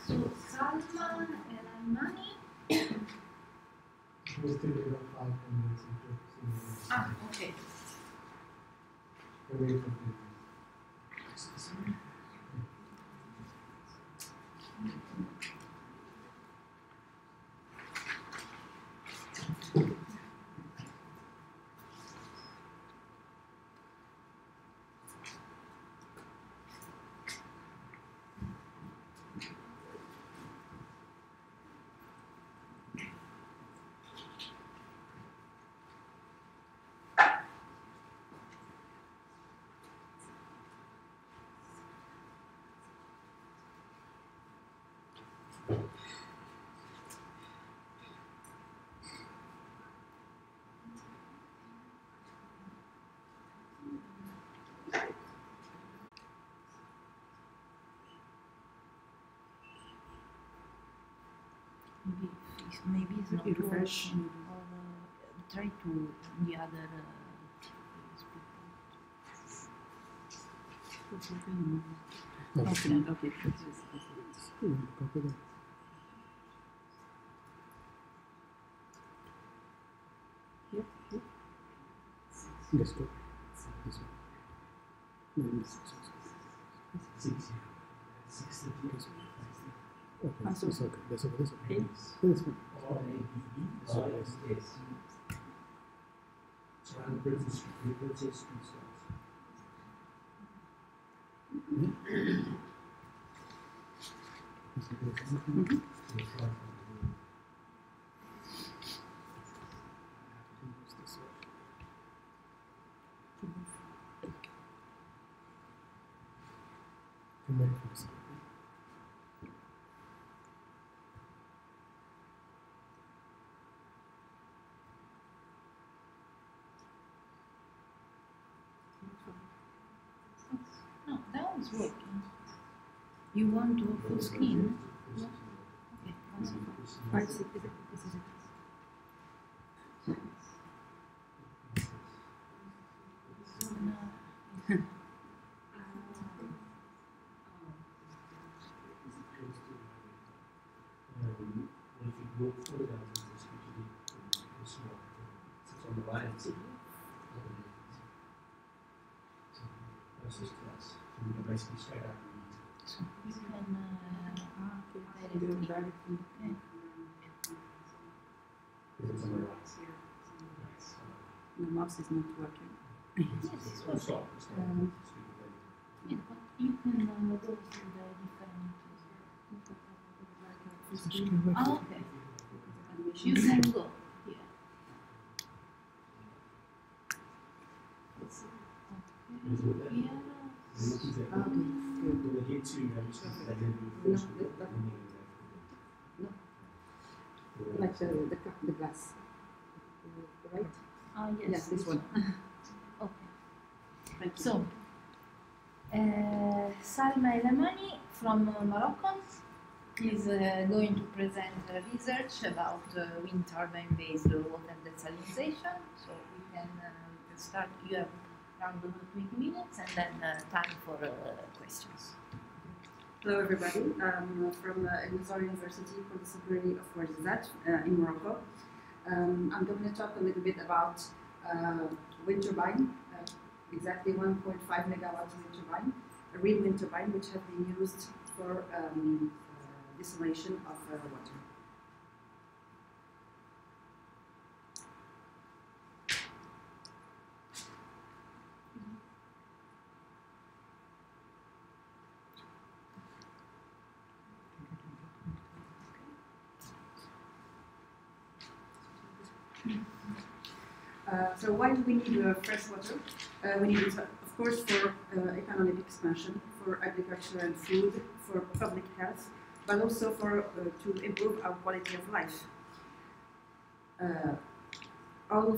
Speaker 1: So Salman and Almani.
Speaker 7: We still have 5 minutes into
Speaker 1: Ah, okay.
Speaker 7: away from the
Speaker 1: Maybe it's not
Speaker 10: refresh.
Speaker 1: working, or try to the other
Speaker 10: Okay, okay.
Speaker 5: Copy that.
Speaker 10: Yep, yep.
Speaker 5: Let's go. This one. No, this one.
Speaker 4: 60. 60.
Speaker 5: Okay,
Speaker 10: So-
Speaker 5: it's okay. That's okay. That's okay.
Speaker 10: Okay.
Speaker 5: That's fine.
Speaker 4: Or ABB. So yes. So I'm British students.
Speaker 1: No, that one's working. You want to full screen? Yeah. Okay, one second.
Speaker 10: I see. This is it.
Speaker 4: If you go further down to this PGD, it's more. It's on the right. So that's just class. So we can basically straight out read.
Speaker 1: So you can
Speaker 10: Do it directly.
Speaker 4: Because it's on the right.
Speaker 10: The mouse is not working.
Speaker 1: yes, it's
Speaker 4: Full
Speaker 1: working.
Speaker 4: stop.
Speaker 1: Yeah, but you can go through the different. Ah, okay. You can go. Yeah. Yeah.
Speaker 10: Ah, okay, good. No, no, like the cup, the glass. Right?
Speaker 1: Ah, yes.
Speaker 10: Yes, this one.
Speaker 1: Okay.
Speaker 10: Thank you.
Speaker 1: So, Salma Elamani from Morocco is going to present research about wind turbine-based water desalinization. So we can start. You have around 20 minutes and then time for questions.
Speaker 10: Hello everybody, I'm from El University for the Secretary of Warzat in Morocco. I'm going to talk a little bit about wind turbine, exactly 1.5 megawatt wind turbine, a real wind turbine which have been used for desalination of water. So why do we need fresh water? We need it, of course, for economic expansion, for agriculture and food, for public health, but also for to improve our quality of life. All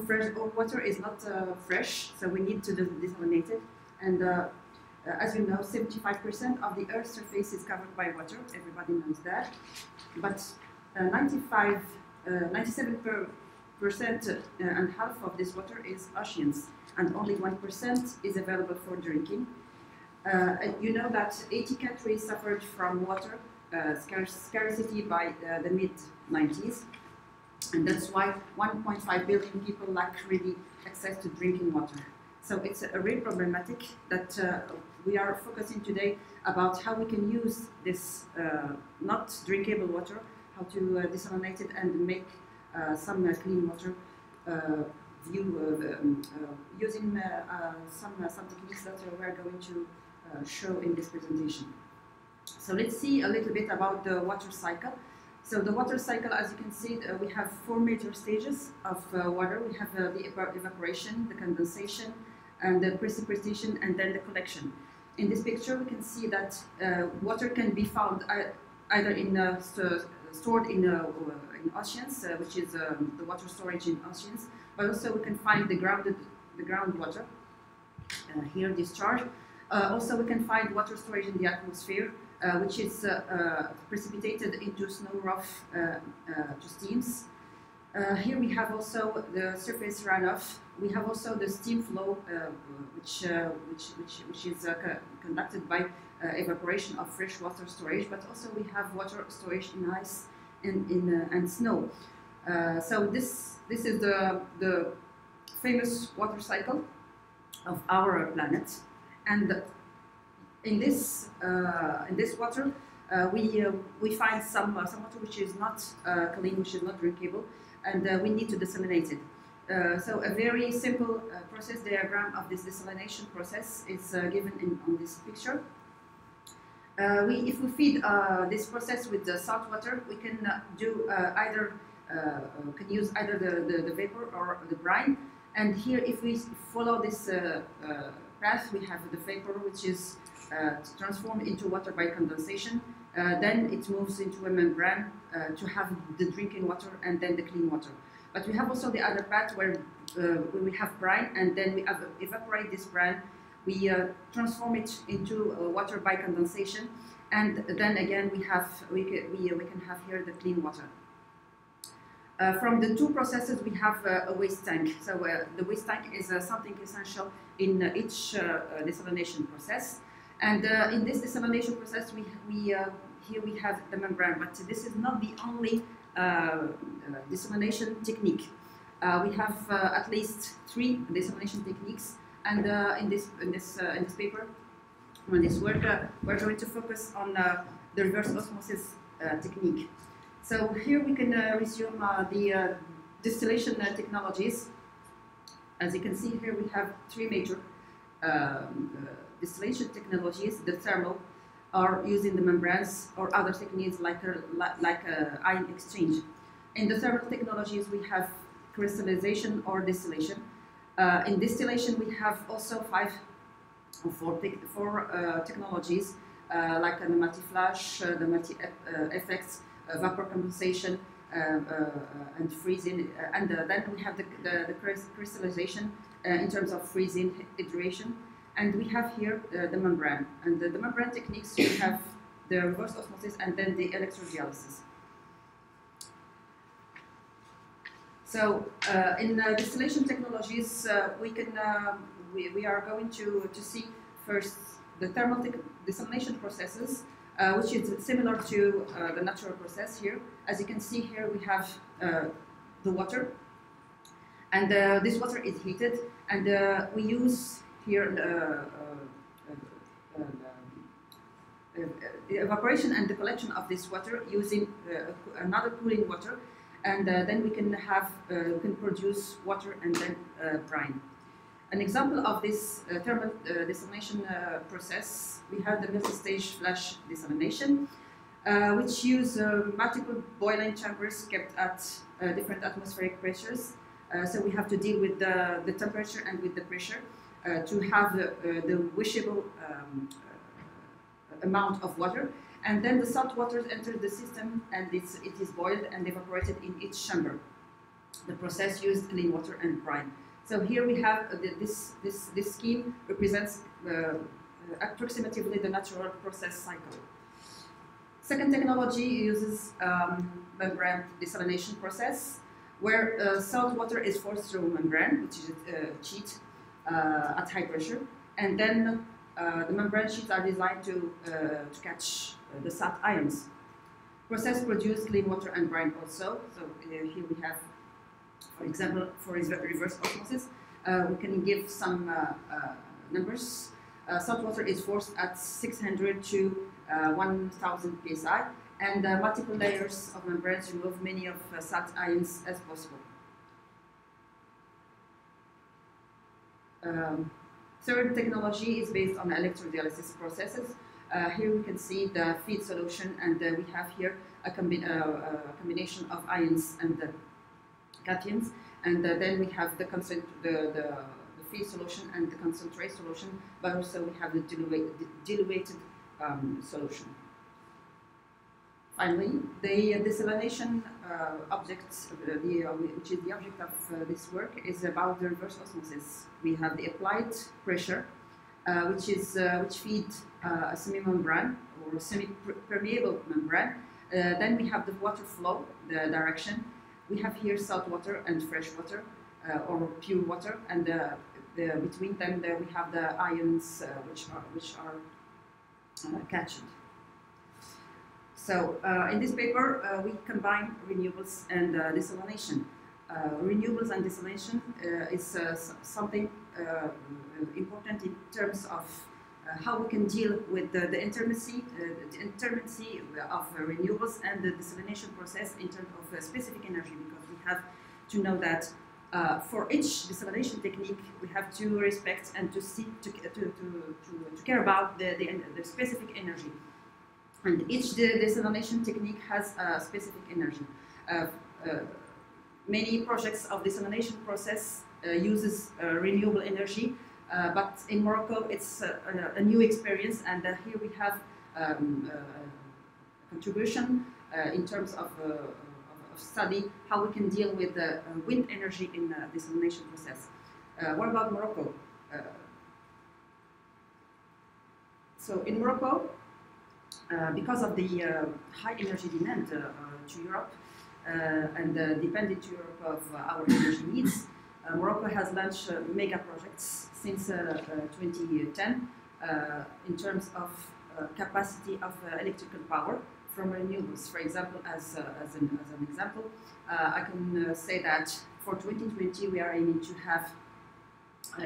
Speaker 10: water is not fresh, so we need to desalinate it. And as you know, 75% of the Earth's surface is covered by water. Everybody knows that. But 97% and half of this water is oceans, and only 1% is available for drinking. You know that 80 countries suffered from water scarcity by the mid-90s, and that's why 1.5 billion people lack really access to drinking water. So it's a real problematic that we are focusing today about how we can use this not drinkable water, how to desalinate it and make some clean water using some techniques that we're going to show in this presentation. So let's see a little bit about the water cycle. So the water cycle, as you can see, we have 4 major stages of water. We have the evaporation, the condensation, and the precipitation, and then the collection. In this picture, we can see that water can be found either stored in oceans, which is the water storage in oceans, but also we can find the groundwater here discharged. Also, we can find water storage in the atmosphere, which is precipitated into snow runoff to steams. Here we have also the surface runoff. We have also the steam flow, which is conducted by evaporation of fresh water storage, but also we have water storage in ice and snow. So this is the famous water cycle of our planet, and in this water we find some water which is not clean, which is not drinkable, and we need to desalinate it. So a very simple process diagram of this desalination process is given on this picture. If we feed this process with the salt water, we can use either the vapor or the brine. And here, if we follow this path, we have the vapor, which is transformed into water by condensation. Then it moves into a membrane to have the drinking water and then the clean water. But we have also the other path where we have brine, and then we evaporate this brine. We transform it into water by condensation, and then again we can have here the clean water. From the two processes, we have a waste tank. So the waste tank is something essential in each desalination process. And in this desalination process, here we have the membrane, but this is not the only desalination technique. We have at least 3 desalination techniques, and in this paper, in this work, we're going to focus on the reverse osmosis technique. So here we can resume the distillation technologies. As you can see here, we have 3 major distillation technologies. The thermal, or using the membranes, or other techniques like ion exchange. In the thermal technologies, we have crystallization or distillation. In distillation, we have also 5 for technologies like the multi-flash, the multi-effects, vapor condensation, and freezing, and then we have the crystallization in terms of freezing, hydration, and we have here the membrane. And the membrane techniques, we have the reverse osmosis and then the electrodialysis. So in distillation technologies, we are going to see first the thermal desalination processes, which is similar to the natural process here. As you can see here, we have the water, and this water is heated, and we use here the evaporation and the collection of this water using another cooling water, and then we can produce water and then brine. An example of this thermal desalination process, we have the multi-stage flash desalination, which use multiple boiling chambers kept at different atmospheric pressures. So we have to deal with the temperature and with the pressure to have the wishable amount of water. And then the salt water enters the system, and it is boiled and evaporated in each chamber. The process used clean water and brine. So here we have this scheme represents approximately the natural process cycle. Second technology uses membrane desalination process, where salt water is forced through membrane, which is a sheet at high pressure, and then the membrane sheets are designed to catch the salt ions. Process produce clean water and brine also. So here we have, for example, for reverse osmosis, we can give some numbers. Salt water is forced at 600 to 1000 psi, and multiple layers of membranes remove many of salt ions as possible. Third technology is based on electrodialysis processes. Here we can see the feed solution, and we have here a combination of ions and cations, and then we have the feed solution and the concentrate solution, but also we have the diluted solution. Finally, the desalination object, which is the object of this work, is about the reverse osmosis. We have the applied pressure, which feeds a semi-membrane or semi-permeable membrane. Then we have the water flow, the direction. We have here salt water and fresh water, or pure water, and between them we have the ions which are captured. So in this paper we combine renewables and desalination. Renewables and desalination is something important in terms of how we can deal with the intermittency of renewables and the desalination process in terms of specific energy, because we have to know that for each desalination technique we have to respect and to care about the specific energy, and each desalination technique has a specific energy. Many projects of desalination process uses renewable energy, but in Morocco it's a new experience, and here we have a contribution in terms of study how we can deal with the wind energy in the desalination process. What about Morocco? So in Morocco, because of the high energy demand to Europe, and dependent to Europe of our energy needs, Morocco has launched mega projects since 2010 in terms of capacity of electrical power from renewables. For example, as an example, I can say that for 2020 we are aiming to have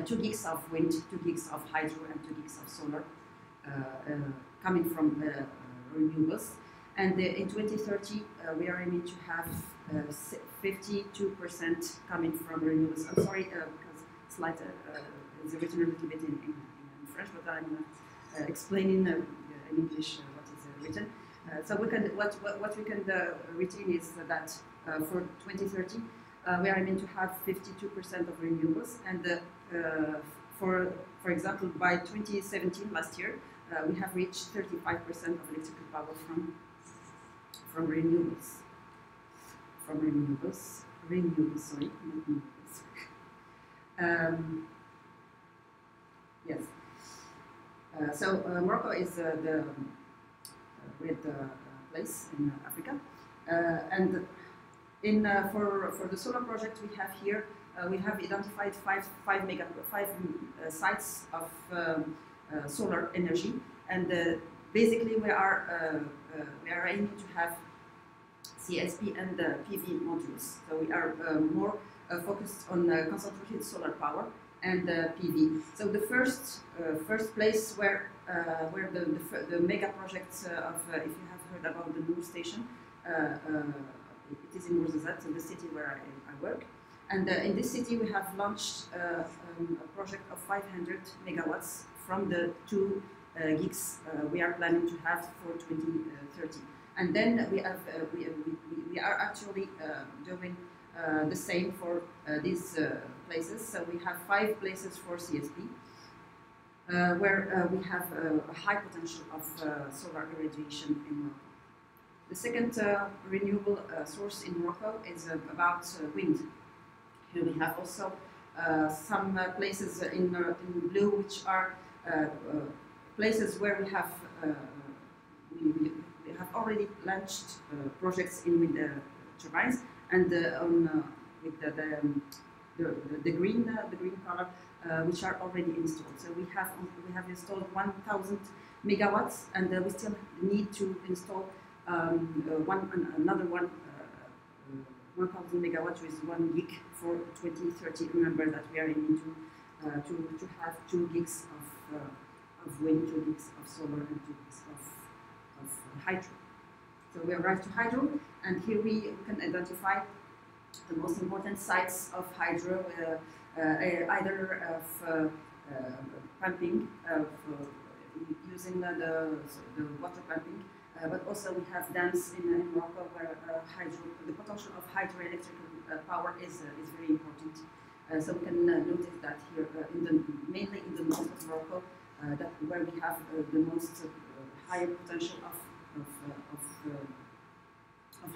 Speaker 10: 2 gigs of wind, 2 gigs of hydro, and 2 gigs of solar coming from renewables. And in 2030, we are aiming to have 52% coming from renewables. I'm sorry, because it's written a little bit in French, but I'm explaining in English what is written. So what we can retain is that for 2030, we are aiming to have 52% of renewables and for example, by 2017, last year, we have reached 35% of electrical power from renewables. Sorry, not renewables. Yes. So Morocco is the great place in Africa, and for the solar project we have here, we have identified five sites of solar energy, and basically we are aiming to have CSP and PV modules. So we are more focused on concentrated solar power and PV. So the first place where the mega project of, if you have heard about the Noor station, it is in Ouarzazate, so the city where I work. And in this city we have launched a project of 500 megawatts from the 2 gigs we are planning to have for 2030. And then we are actually doing the same for these places. So we have 5 places for CSP, where we have a high potential of solar irradiation in Morocco. The second renewable source in Morocco is about wind. Here we have also some places in blue, which are places where we have already launched projects in wind turbines, and with the green color, which are already installed. So we have installed 1,000 megawatts, and we still need to install another 1,000 megawatts with 1 gig for 2030. Remember that we are aiming to have 2 gigs of wind, 2 gigs of solar, and 2 gigs of hydro. So we arrived to hydro, and here we can identify the most important sites of hydro, either of pumping, using the water pumping, but also we have dams in Morocco where the potential of hydroelectric power is very important. So we can notice that here, mainly in the north of Morocco, where we have the most higher potential of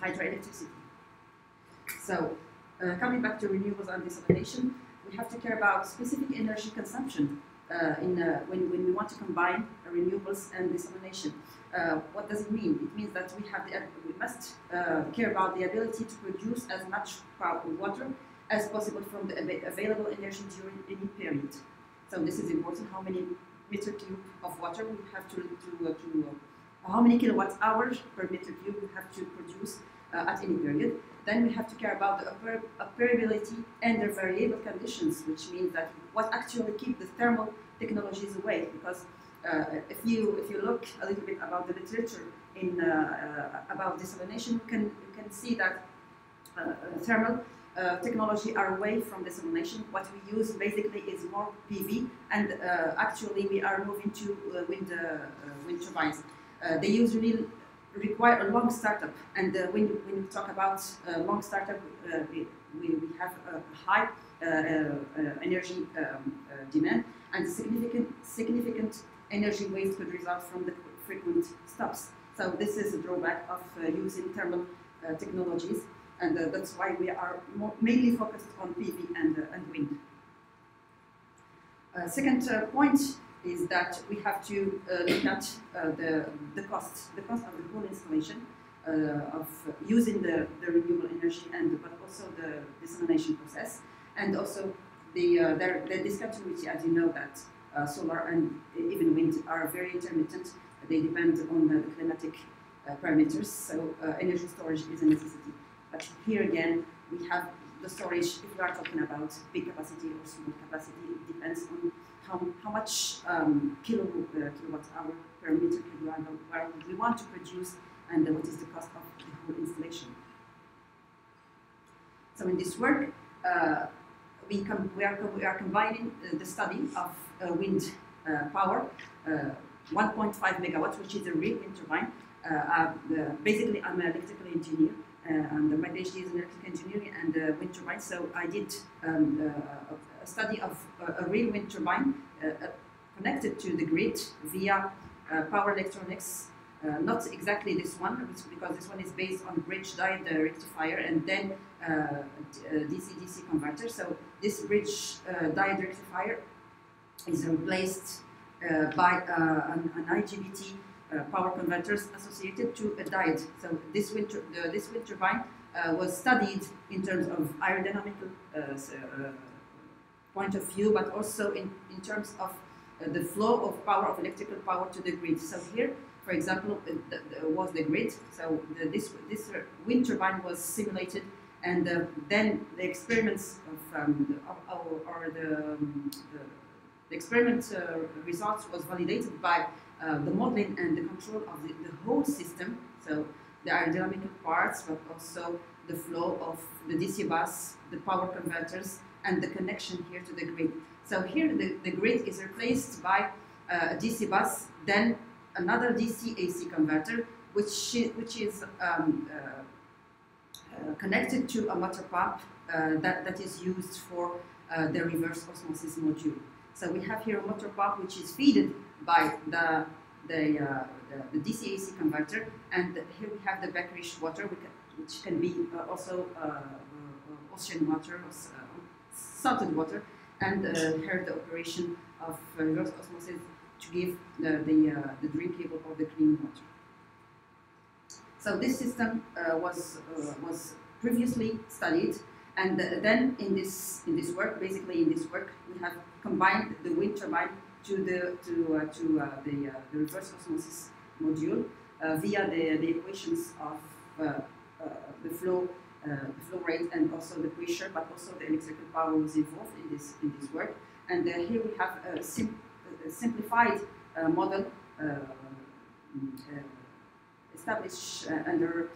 Speaker 10: hydroelectricity. So, coming back to renewables and desalination, we have to care about specific energy consumption when we want to combine renewables and desalination. What does it mean? It means that we must care about the ability to produce as much water as possible from the available energy during any period. So this is important. How many meter cube of water we have how many kilowatt hours per meter cube we have to produce at any period. Then we have to care about the operability and the variable conditions, which means that what actually keep the thermal technologies away. Because if you look a little bit about the literature about desalination, you can see that thermal technology are away from desalination. What we use basically is more PV, and actually we are moving to wind turbines. They usually require a long startup, and when we talk about long startup, we have a high energy demand, and significant energy waste could result from the frequent stops. So this is a drawback of using thermal technologies, and that's why we are mainly focused on PV and wind. Second point is that we have to look at the cost of the whole installation of using the renewable energy, but also the desalination process, and also the discontinuity. As you know, that solar and even wind are very intermittent. They depend on the climatic parameters, so energy storage is a necessity. But here again, we have the storage. If we are talking about big capacity or small capacity, it depends on how much kilowatt hour per meter cube we want to produce, and what is the cost of the whole installation. So in this work, we are combining the study of wind power, 1.5 megawatts, which is a real wind turbine. Basically, I'm an electrical engineer, and my PhD is in electrical engineering and wind turbines. So I did a a study of a real wind turbine connected to the grid via power electronics. Not exactly this one, because this one is based on bridge diode rectifier and then DC-DC converter. So this bridge diode rectifier is replaced by an IGBT power converters associated to a diode. So this wind turbine was studied in terms of aerodynamical point of view, but also in terms of the flow of power, of electrical power to the grid. So here, for example, was the grid. So this wind turbine was simulated, and then the experiments of the experiment results was validated by the modeling and the control of the whole system. So the aerodynamical parts, but also the flow of the DC bus, the power converters, and the connection here to the grid. So here the grid is replaced by a DC bus, then another DC-AC converter, which is connected to a motor pump that is used for the reverse osmosis module. So we have here a motor pump which is fed by the DC-AC converter, and here we have the backrish water, which can be also ocean water, salted water, and here the operation of reverse osmosis to give the drinkable or the clean water. So this system was previously studied, and then in this work, basically in this work, we have combined the wind turbine to the reverse osmosis module via the equations of the flow rate and also the pressure, but also the electrical power was involved in this work. And here we have a simplified model established under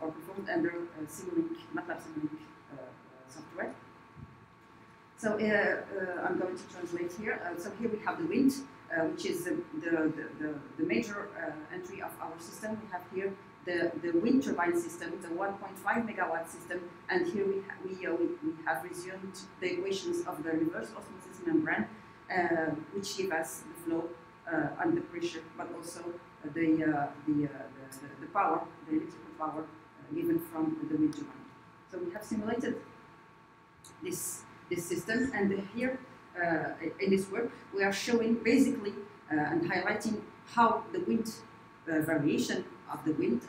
Speaker 10: or performed under Simulink, MATLAB Simulink software. So I'm going to translate here. So here we have the wind, which is the major entry of our system. We have here the wind turbine system, the 1.5 megawatt system, and here we have resumed the equations of the reverse osmosis membrane, which give us the flow and the pressure, but also the power, the electrical power given from the wind turbine. So we have simulated this system, and here in this work we are showing basically and highlighting how the wind variation of the wind,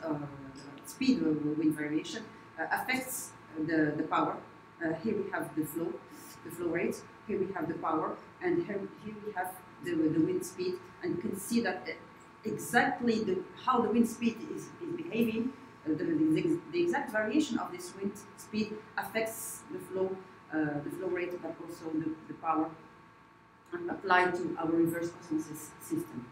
Speaker 10: speed of the wind variation affects the power. Here we have the flow rate, here we have the power, and here we have the wind speed, and you can see that exactly how the wind speed is behaving. The exact variation of this wind speed affects the flow rate, but also the power applied to our reverse osmosis system.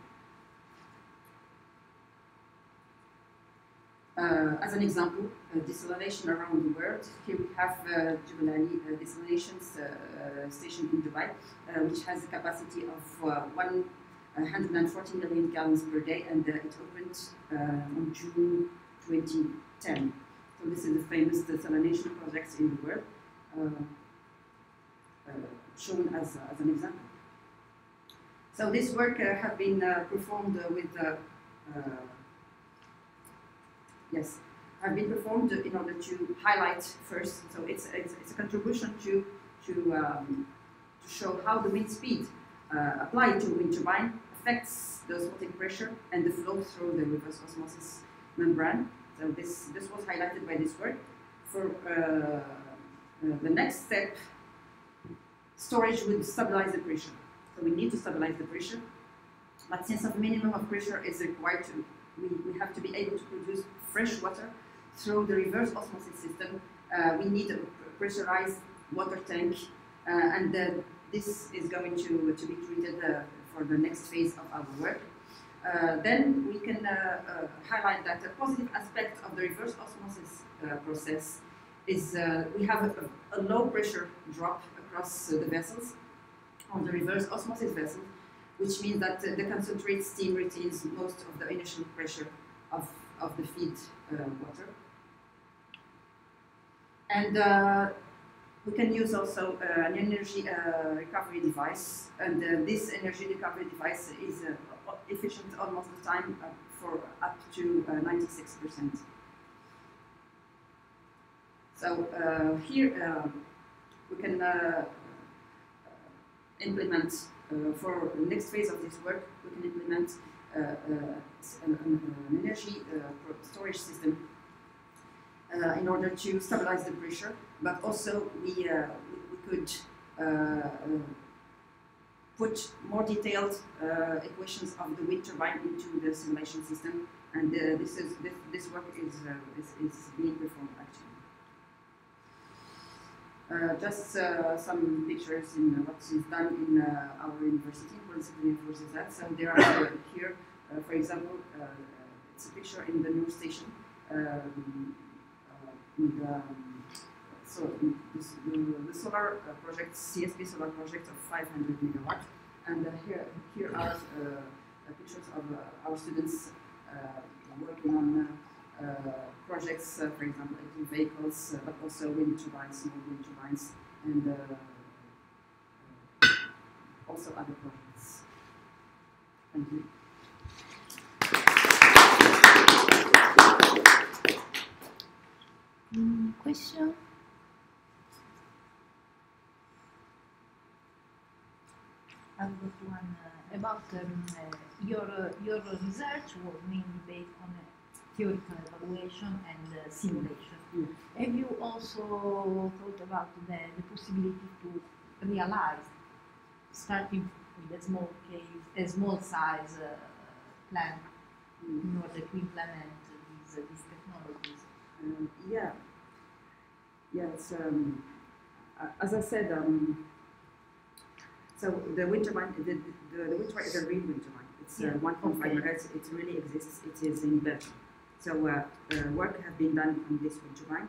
Speaker 10: As an example, desalination around the world. Here we have Jubilali desalination station in Dubai, which has a capacity of 140 million gallons per day, and it opened on June 2010. So this is the famous desalination project in the world, shown as an example. So this work has been performed with have been performed in order to highlight first. So it's a contribution to show how the wind speed applied to a wind turbine affects the osmotic pressure and the flow through the reverse osmosis membrane. So this was highlighted by this work. For the next step, storage would stabilize the pressure. So we need to stabilize the pressure, but since a minimum of pressure is required, we have to be able to produce fresh water through the reverse osmosis system. We need a pressurized water tank, and this is going to be treated for the next phase of our work. Then we can highlight that a positive aspect of the reverse osmosis process is we have a low pressure drop across the vessels of the reverse osmosis vessel, which means that the concentrate steam retains most of the initial pressure of the feed water. And We can use also an energy recovery device, and this energy recovery device is efficient almost the time for up to 96%. So here we can implement, for the next phase of this work, we can implement an energy storage system in order to stabilize the pressure, but also we could put more detailed equations of the wind turbine into the simulation system, and this work is being performed actually. Just some pictures in what is done in our university, University. So there are here, for example, it's a picture in the Noor station. So the solar project, CSP solar project of 500 megawatt, and here are pictures of our students working on projects, for example, electric vehicles, but also wind turbines, small wind turbines, and also other projects. Thank you.
Speaker 1: Question? I've got one about your research was mainly based on theoretical evaluation and simulation.
Speaker 10: Mm.
Speaker 1: Have you also thought about the possibility to realize, starting with a small size plant, in order to implement these technologies?
Speaker 10: Yeah. Yes. As I said, so the wind turbine, the wind turbine is a real wind turbine. It's 1.5 megahertz. It really exists. It is in Belgium. So work has been done on this wind turbine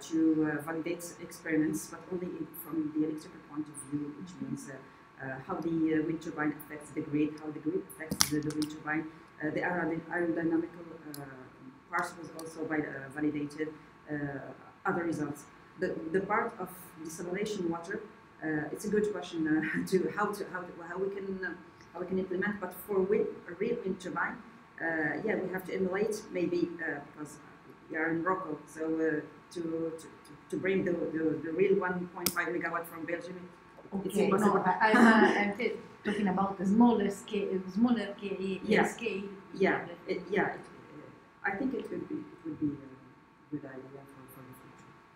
Speaker 10: to validate experiments, but only from the electrical point of view, which means how the wind turbine affects the grid, how the grid affects the wind turbine. The aerodynamical parts was also validated. Other results. The part of desalination water, it's a good question to how we can implement. But for a real wind turbine, yeah, we have to emulate maybe because we are in Morocco, so to bring the real 1.5 megawatt from Belgium. It's impossible.
Speaker 1: No, I'm talking about a smaller scale.
Speaker 10: Yeah.
Speaker 1: Scale.
Speaker 10: Yeah, I think it would be a good idea for the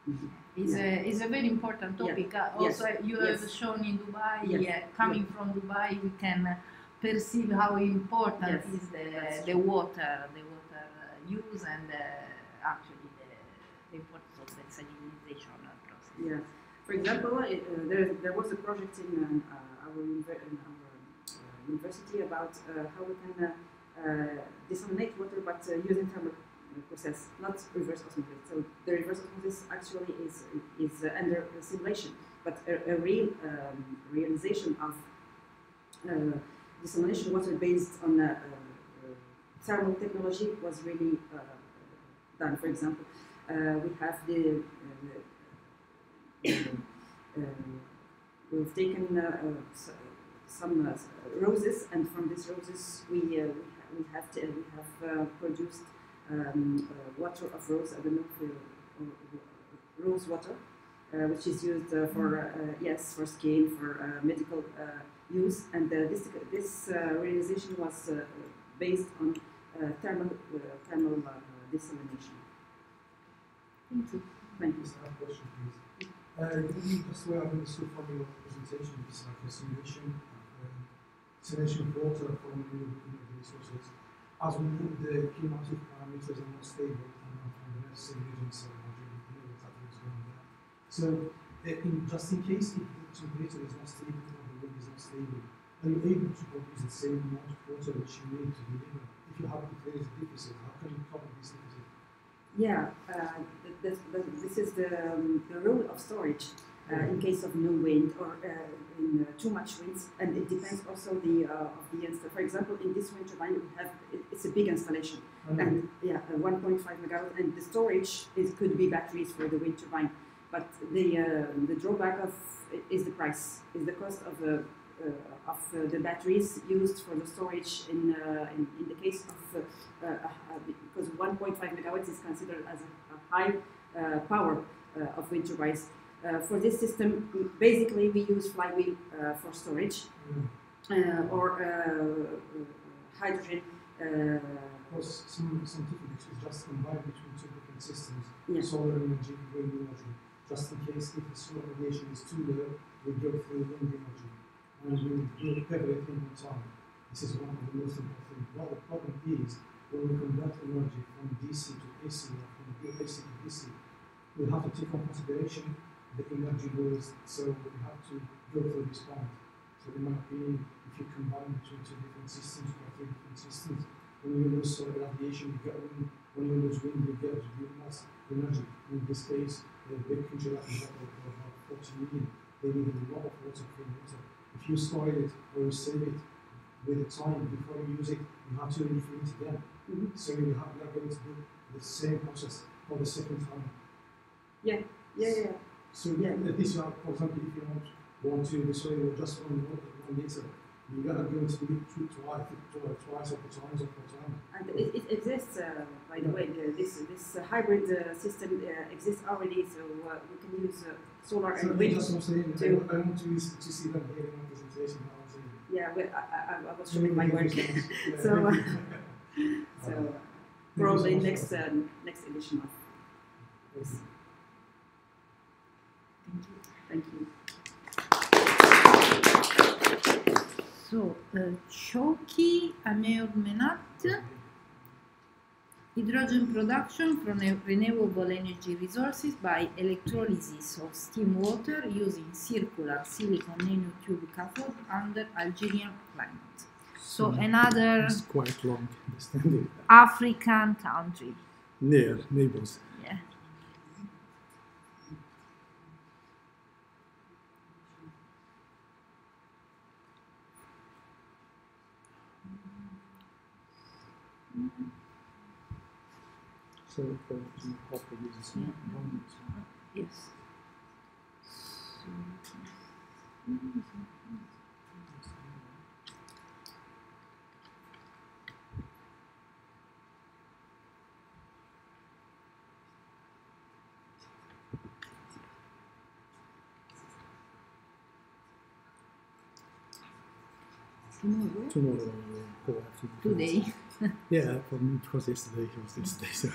Speaker 10: future.
Speaker 1: It's a very important topic.
Speaker 10: Yeah.
Speaker 1: Also,
Speaker 10: Yes.
Speaker 1: you have shown in Dubai.
Speaker 10: Yes.
Speaker 1: Coming from Dubai, we can perceive how important
Speaker 10: Yes.
Speaker 1: is the water use, and actually the importance of the salinization process.
Speaker 10: Yeah. For example, there was a project in our university about how we can desalinate water, but using thermal process, not reverse osmosis. So the reverse osmosis actually is under simulation, but a real realization of desalination water based on thermal technology was really done. For example, we have we've taken some roses, and from these roses we have produced water of rose. I don't know if rose water, which is used for skin, for medical use, and this realization was based on thermal desalination.
Speaker 1: Thank you.
Speaker 10: Thank you.
Speaker 5: Just have a question, please. You just were understood from your presentation, it's like a simulation of water from renewable resources. As we know, the climatic parameters are more stable and the necessary agents are largely what's going on there. So, just in case if the temperature is not stable or the wind is not stable, are you able to produce the same amount of water which you need to deliver? If you have to face a deficit, how can you cover this deficit?
Speaker 10: Yeah, this is the role of storage in case of no wind or in too much winds, and it depends also of the installation. For example, in this wind turbine, we have it's a big installation, and 1.5 megawatt, and the storage could be batteries for the wind turbine. but the drawback is the price, is the cost of the batteries used for the storage in the case of because 1.5 megawatts is considered as a high power of wind turbines. For this system, basically we use flywheel for storage or hydrogen.
Speaker 5: Because some scientific is just combined between two different systems,
Speaker 10: Yeah.
Speaker 5: solar energy and wind energy. Just in case if the solar radiation is too low, we go through wind energy. And we do everything on time. This is one of the most important things. But the problem is when we convert energy from DC to AC or from AC to DC, we have to take on consideration the energy loads, so we have to go through this point. So in my opinion, if you combine between two different systems or three different systems, when you lose solar radiation, you get wind. When you lose wind, you get biomass energy. In this case, the big country like about 40 million, they need a lot of water, clean water. If you store it or you save it with the time before you use it, you have to refill it again. So you are going to do the same process for the second time.
Speaker 10: Yeah.
Speaker 5: So this one, for example, if you want to destroy just one liter, you are going to do it twice or four times.
Speaker 10: And it exists, by the way. This hybrid system exists already, so we can use solar and wind.
Speaker 5: That's what I'm saying. I want to see them here in my presentation.
Speaker 10: Yeah, I was showing my work. So probably next edition of this. Thank you.
Speaker 11: So, Choki Ameormenat, hydrogen production from renewable energy resources by electrolysis of steam water using circular silicon nanotube cathode under Algerian climate. So another
Speaker 5: It's quite long, understanding.
Speaker 11: African country.
Speaker 5: Near neighbors.
Speaker 11: Yeah.
Speaker 5: So for copper uses
Speaker 11: Yes.
Speaker 5: Tomorrow,
Speaker 11: Today.
Speaker 5: Yeah, for me it was yesterday. It was yesterday. So.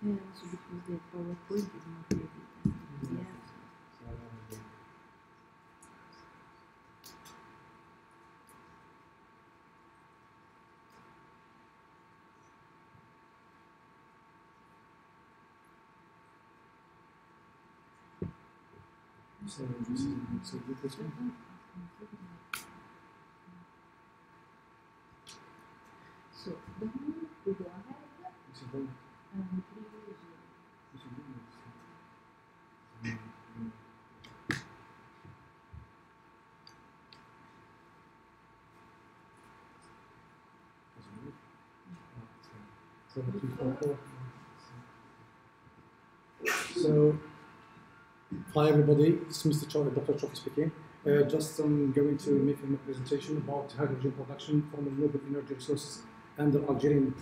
Speaker 11: Yeah, also because the PowerPoint is not ready. Yeah.
Speaker 5: So this is one.
Speaker 11: So then we go ahead
Speaker 5: This is one.
Speaker 11: and previous.
Speaker 5: This is one. So, hi everybody, this is Dr. Chofi speaking. Just I'm going to make a presentation about hydrogen production from renewable energy resources and the Algerian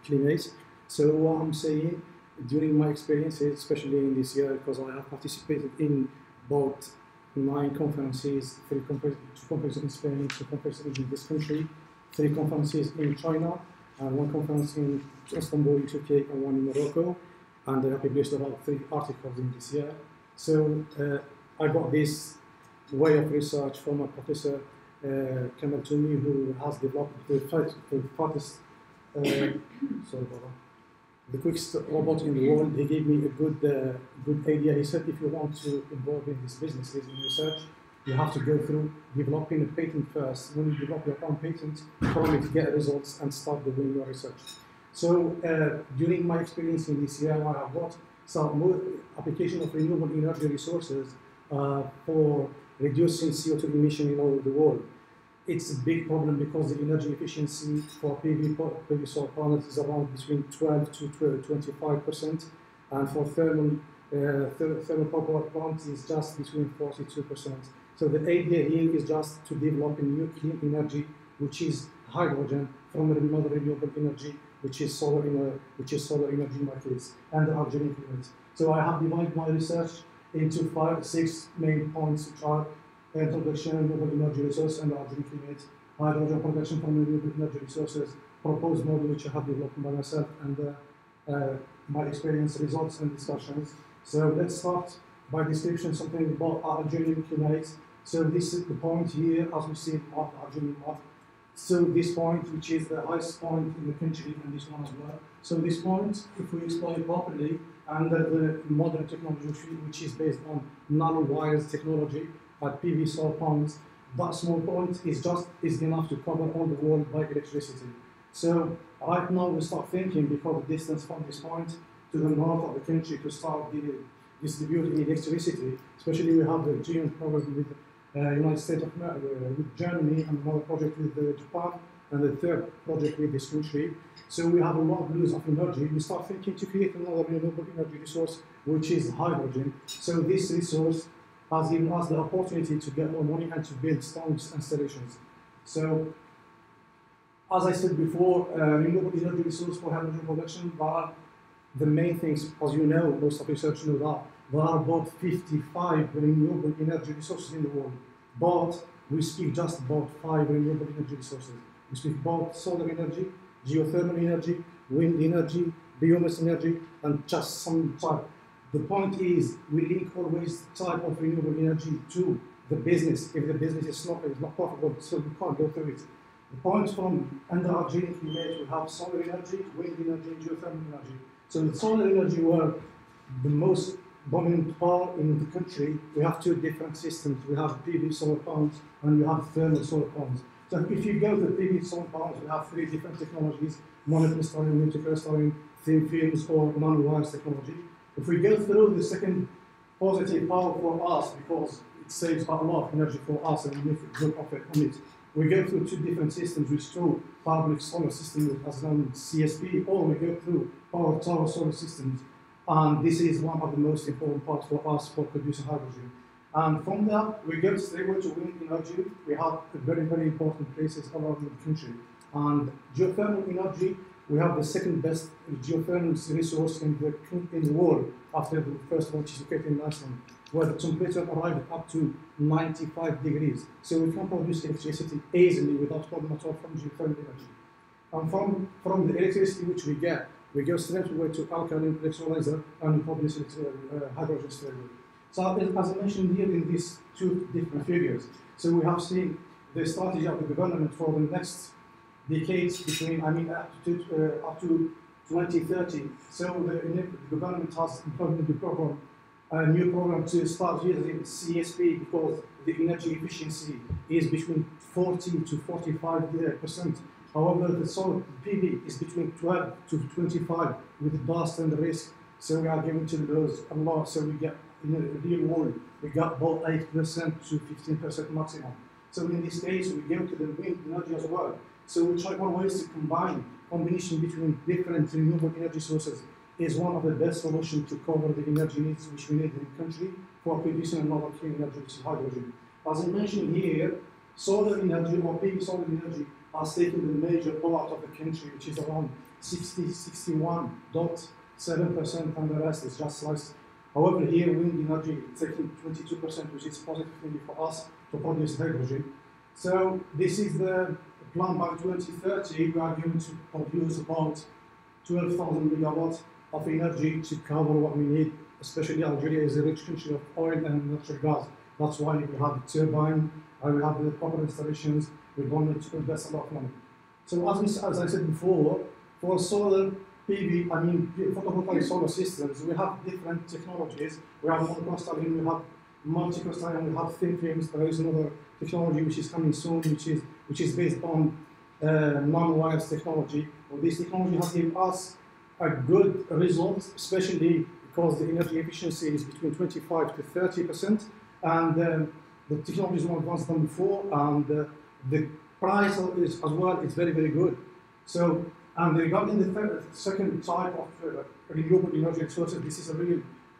Speaker 5: climate. So what I'm saying, during my experiences, especially in this year, because I have participated in about 9 conferences, 2 conferences in Spain, 2 conferences in this country, 3 conferences in China, 1 conference in Istanbul, in Turkey, and 1 in Morocco. And I published about 3 articles in this year. So I got this way of research from my professor Kamal Toumi, who has developed the fastest, the quickest robot in the world. He gave me a good idea. He said, if you want to involve in this business, in research, you have to go through developing a patent first. When you develop your own patent, from it get results and start doing your research. So during my experience in this year, I have got some more application of renewable energy resources for reducing CO2 emission all over the world. It's a big problem because the energy efficiency for PV solar panels is around between 12 to 25%, and for thermal power plants is just between 42%. So the idea here is just to develop a new clean energy, which is hydrogen from another renewable energy, which is solar energy in my case, and the organic units. So I have divided my research into 6 main points, which are air production, renewable energy resource, and organic units, hydrogen production from renewable energy resources, proposed model which I have developed by myself, and my experience, results, and discussions. So let's start by description something about organic units. So this is the point here, as we see on organic map. So this point, which is the highest point in the country, and this one as well. So this point, if we explore it properly, under the modern technology, which is based on nanowires technology, like PV solar panels, that small point is enough to cover all the world by electricity. So right now we start thinking, because the distance from this point to the north of the country to start distributing electricity, especially we have the joint program with United States of America, with Germany, and another project with Japan, and the third project with this country. So we have a lot of lose of energy. We start thinking to create another renewable energy resource, which is hydrogen. So this resource has given us the opportunity to get more money and to build strong installations. So, as I said before, renewable energy resource for hydrogen production, but the main things, as you know, most of research know that, there are about 55 renewable energy resources in the world, but we speak just about 5 renewable energy resources. We speak about solar energy, geothermal energy, wind energy, biomass energy, and just some type. The point is, we link always type of renewable energy to the business. If the business is not profitable, so we can't go through it. The point from under our organic unit, we have solar energy, wind energy, geothermal energy. So the solar energy were the most dominant part in the country. We have 2 different systems. We have PV solar panels and we have thermal solar panels. So if you go to PV solar panels, we have 3 different technologies: monocrystalline, multicrystalline, thin films, or nanowires technology. If we go through the second positive power for us, because it saves a lot of energy for us and we make good profit on it, we go through 2 different systems, which through public solar systems as known CSP, or we go through power tower solar systems. And this is one of the most important parts for us for producing hydrogen. And from that, we go straight away to wind energy. We have very, very important places around the country. And geothermal energy, we have the second best geothermal resource in the world, after the first one, which is located in Iceland, where the temperature arrived up to 95 degrees. So we can produce electricity easily without problem at all from geothermal energy. And from the electricity which we get, we go straight away to alkaline electrolyzer and we produce hydrogen straight away. So as I mentioned here in these 2 different figures, so we have seen the strategy of the government for the next decades between, up to 2030. So the government has implemented a new program to start using CSP, because the energy efficiency is between 40 to 45%. However, the solar PV is between 12 to 25 with the dust and the risk. So we are giving to those a lot. So we get, in the real world, we got about 8% to 15% maximum. So in this case, we go to the wind energy as well. So we try always to combination between different renewable energy sources is one of the best solutions to cover the energy needs which we need in the country for producing another clean energy, which is hydrogen. As I mentioned here, solar energy or PV solar energy has taken the major part of the country, which is around 61.7%, and the rest is just less. However, here wind energy is taking 22%, which is positive for us to produce hydrogen. So this is the plan by 2030. We are going to produce about 12,000 megawatts of energy to cover what we need, especially Algeria is a rich country of oil and natural gas. That's why we have the turbine, and we have the proper installations. We don't need to invest a lot of money. So as I said before, for solar PV, photovoltaic solar systems, we have different technologies. We have monocrystalline, we have multicrystalline, we have thin films. There is another technology which is coming soon, which is based on non-wires technology. Well, this technology has given us a good result, especially because the energy efficiency is between 25 to 30%, and the technology is more advanced than before, and the price is as well is very, very good. So, and regarding the second type of renewable energy sources, this is a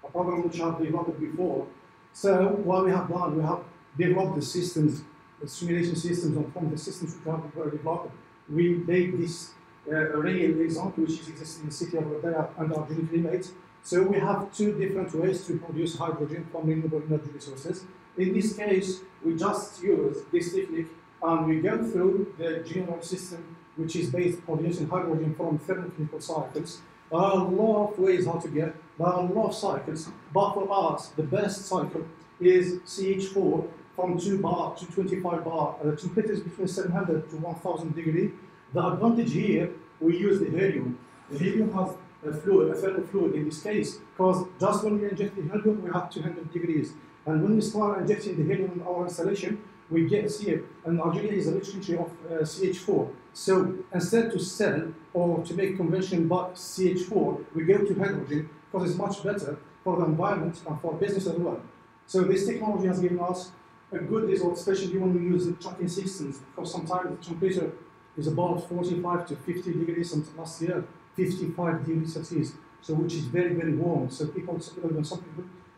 Speaker 5: program which I have developed before. So what we have done, we have developed the systems, the simulation systems, and from the systems which we have developed, we made this real example which is existing in the city of Rodea under Argentine climate. So we have two different ways to produce hydrogen from renewable energy resources. In this case, we just use this technique and we go through the general system which is based on producing hydrogen from thermochemical cycles. There are a lot of ways how to get, there are a lot of cycles, but for us, the best cycle is CH4 from 2 bar to 25 bar. The temperature is between 700 to 1000 degrees. The advantage here, we use the helium. The helium has a fluid, a thermal fluid in this case, because just when we inject the helium, we have 200 degrees. And when we start injecting the helium in our installation, we get here, and Algeria is a rich country of CH4. So instead to sell or to make convention but CH4, we go to hydrogen because it's much better for the environment and for business as well. So this technology has given us a good result, especially when we use the tracking systems, because sometimes the temperature is about 45 to 50 degrees, and last year 55 degrees Celsius, so which is very, very warm. So some people,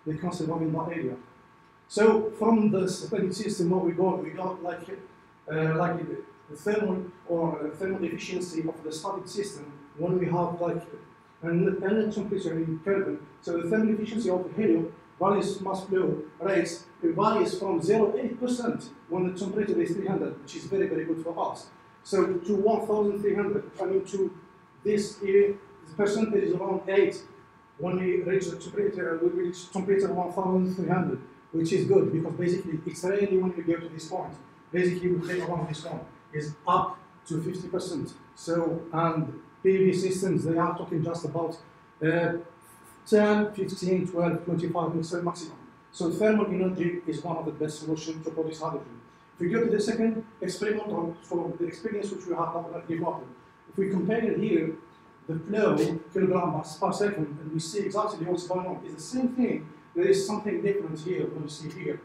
Speaker 5: they can't survive in that area. So from the spreading system, what we got like the thermal or thermal efficiency of the studied system when we have like an temperature in Kelvin. So the thermal efficiency of the helium varies mass flow rates. It varies from 0.8% when the temperature is 300, which is very, very good for us. So to 1,300, I mean to this here, the percentage is around 8. When we reach the temperature, we reach temperature 1,300. Which is good because basically it's rarely when we go to this point. Basically we take around this one is up to 50%. So and PV systems, they are talking just about 10, 15, 12, 25 maximum. So thermal energy is one of the best solutions to produce hydrogen. If we go to the second experiment for the experience which we have developed, if we compare it here, the flow kilograms per second, and we see exactly what's going on, it's the same thing. There is something different here when you see here.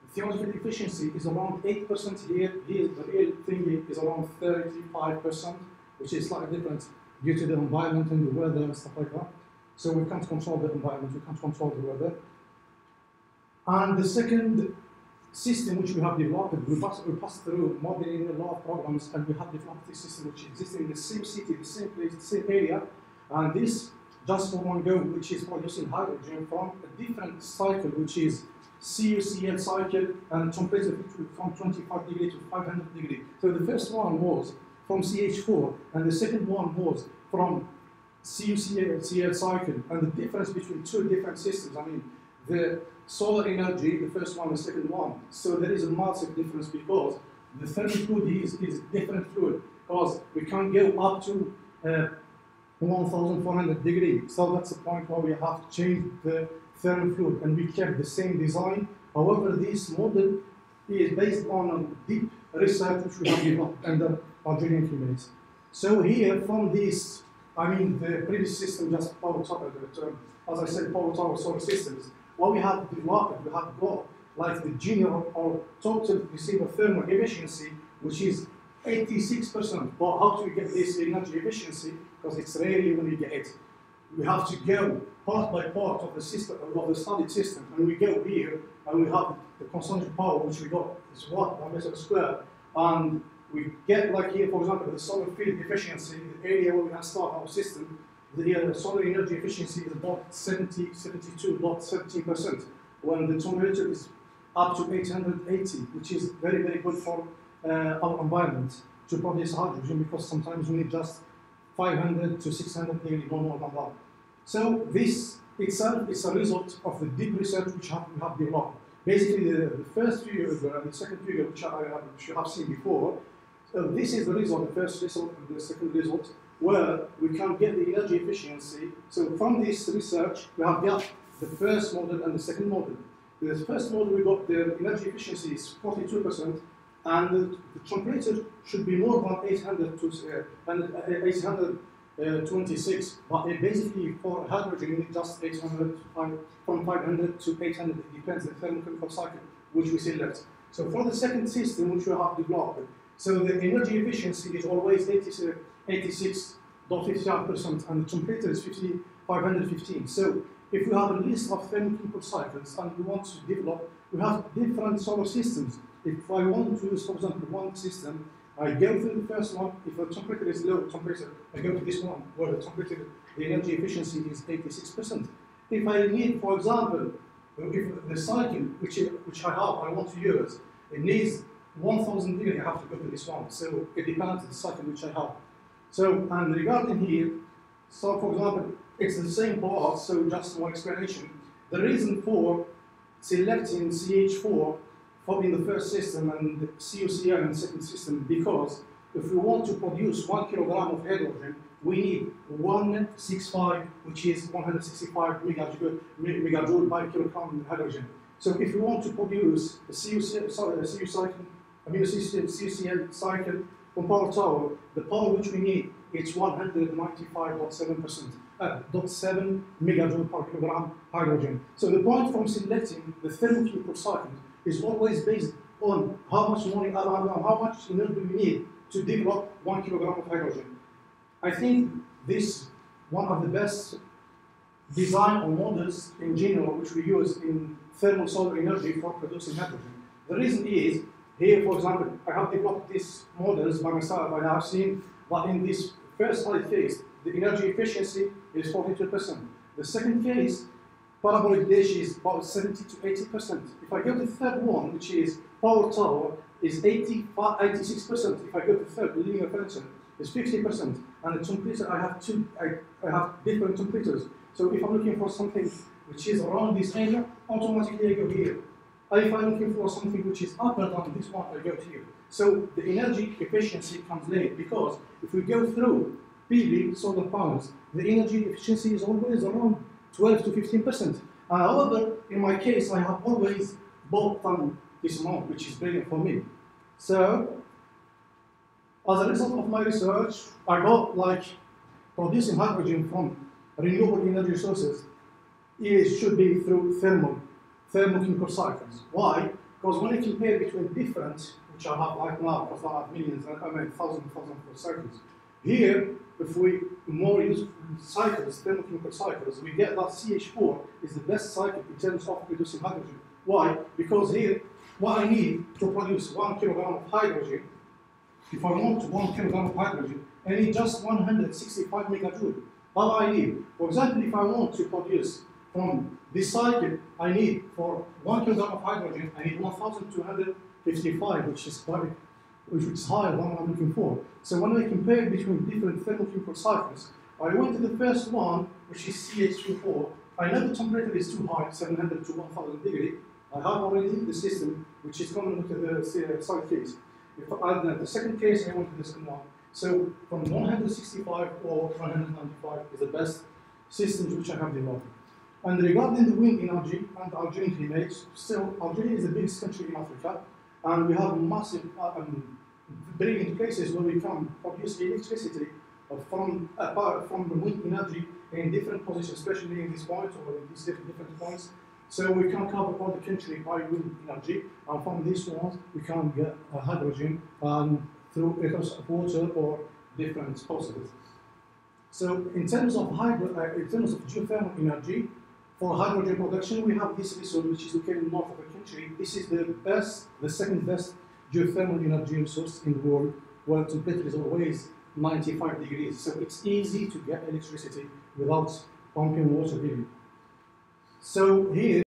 Speaker 5: The theoretical efficiency is around 8% here. Here, the real thing is around 35%, which is slightly different due to the environment and the weather and stuff like that. So we can't control the environment, we can't control the weather. And the second system which we have developed, we passed through modeling a lot of programs, and we have developed this system which exists in the same city, the same place, the same area. And this just for one go, which is producing hydrogen from a different cycle, which is CuCl cycle, and temperature from 25 degrees to 500 degrees. So the first one was from CH4, and the second one was from CuCl cycle. And the difference between two different systems, I mean, the solar energy, the first one, the second one. So there is a massive difference because the thermal fluid is different fluid, because we can't go up to 1,400 degrees. So that's the point where we have changed the thermal fluid, and we kept the same design. However, this model is based on a deep research which we have developed under Algerian climates. So here, from this, I mean the previous system, just power tower, as I said, power tower solar systems. What we have developed, we have got like the general or total receiver thermal efficiency, which is 86%. But how do we get this energy efficiency? Because it's rarely when we get it. We have to go part by part of the system, of the studied system, and we go here, and we have the consumption power, which we got is watt per meter square, and we get like here, for example, the solar field efficiency, the area where we can start our system. The solar energy efficiency is about 72.17%, when the temperature is up to 880, which is very, very good for our environment to produce hydrogen, because sometimes we need just 500 to 600 degrees, no more than that. So this itself is a result of the deep research which we have developed. Basically, the first figure, the second figure, which you have seen before, so this is the result, the first result and the second result, where we can get the energy efficiency. So from this research, we have got the first model and the second model. The first model, we got the energy efficiency is 42%, and the temperature should be more than 826, but basically for hydrogen you need just 800, from 500 to 800, it depends on the thermochemical cycle which we select. So for the second system which we have developed, so the energy efficiency is always 86.55% and the temperature is 515. So if we have a list of thermochemical cycles and we want to develop, we have different solar systems. If I want to use, for example, one system, I go through the first one. If the temperature is low temperature, I go to this one where the temperature, the energy efficiency is 86%. If I need, for example, if the cycle which I want to use, it needs 1000 degrees, I have to go to this one. So it depends on the cycle which I have. So, and regarding here, so for example, it's the same part, so just one explanation. The reason for selecting CH4 in the first system and CuCl in the second system, because if we want to produce 1 kilogram of hydrogen, we need 165, which is 165 megajoule by kilogram of hydrogen. So if we want to produce a CuCl cycle from power tower, the power which we need is 195.7 megajoule per kilogram hydrogen. So the point from selecting the thermochemical cycle is always based on how much money, how much energy we need to develop 1 kilogram of hydrogen. I think this one of the best design or models in general which we use in thermal solar energy for producing hydrogen. The reason is, here for example, I have developed these models by myself and I have seen that in this first slide case, the energy efficiency is 42%. The second case, parabolic dish is about 70 to 80%. If I go to the third one, which is power tower, is 86%. If I go to the third, linear furniture, is 50%. And the temperature, I have different temperatures. So if I'm looking for something which is around this area, automatically I go here. If I'm looking for something which is upper than this one, I go here. So the energy efficiency comes late, because if we go through PV solar panels, the energy efficiency is always around 12 to 15%. However, in my case, I have always bought this amount, which is brilliant for me. So, as a result of my research, I got like producing hydrogen from renewable energy sources. It should be through thermochemical cycles. Why? Because when I compare between different, which I have right now, because I have millions, thousands of cycles. Here, if we more use cycles, thermochemical cycles, we get that CH4 is the best cycle in terms of producing hydrogen. Why? Because here, what I need to produce 1 kilogram of hydrogen, if I want 1 kilogram of hydrogen, I need just 165 megajoule. All I need, for example, if I want to produce from this cycle, I need for 1 kilogram of hydrogen, I need 1,255, which is higher than what I'm looking for. So when I compare between different thermochemical cycles, I went to the first one, which is CH24. I know the temperature is too high, 700 to 1,000 degrees. I have already the system, which is common to the side case. If I add the second case, I went to the second one. So from 165 or 195 is the best systems which I have developed. And regarding the wind energy and Algerian climates, still Algeria is the biggest country in Africa, and we have massive, brilliant places where we can produce electricity from the wind energy in different positions, especially in this point or in these different points. So we can cover all the country by wind energy, and from these ones we can get hydrogen through water or different processes. So in terms of geothermal energy, for hydrogen production, we have this resource which is located north of the country. This is the second best geothermal energy resource in the world, where the temperature is always 95 degrees. So it's easy to get electricity without pumping water really. So here,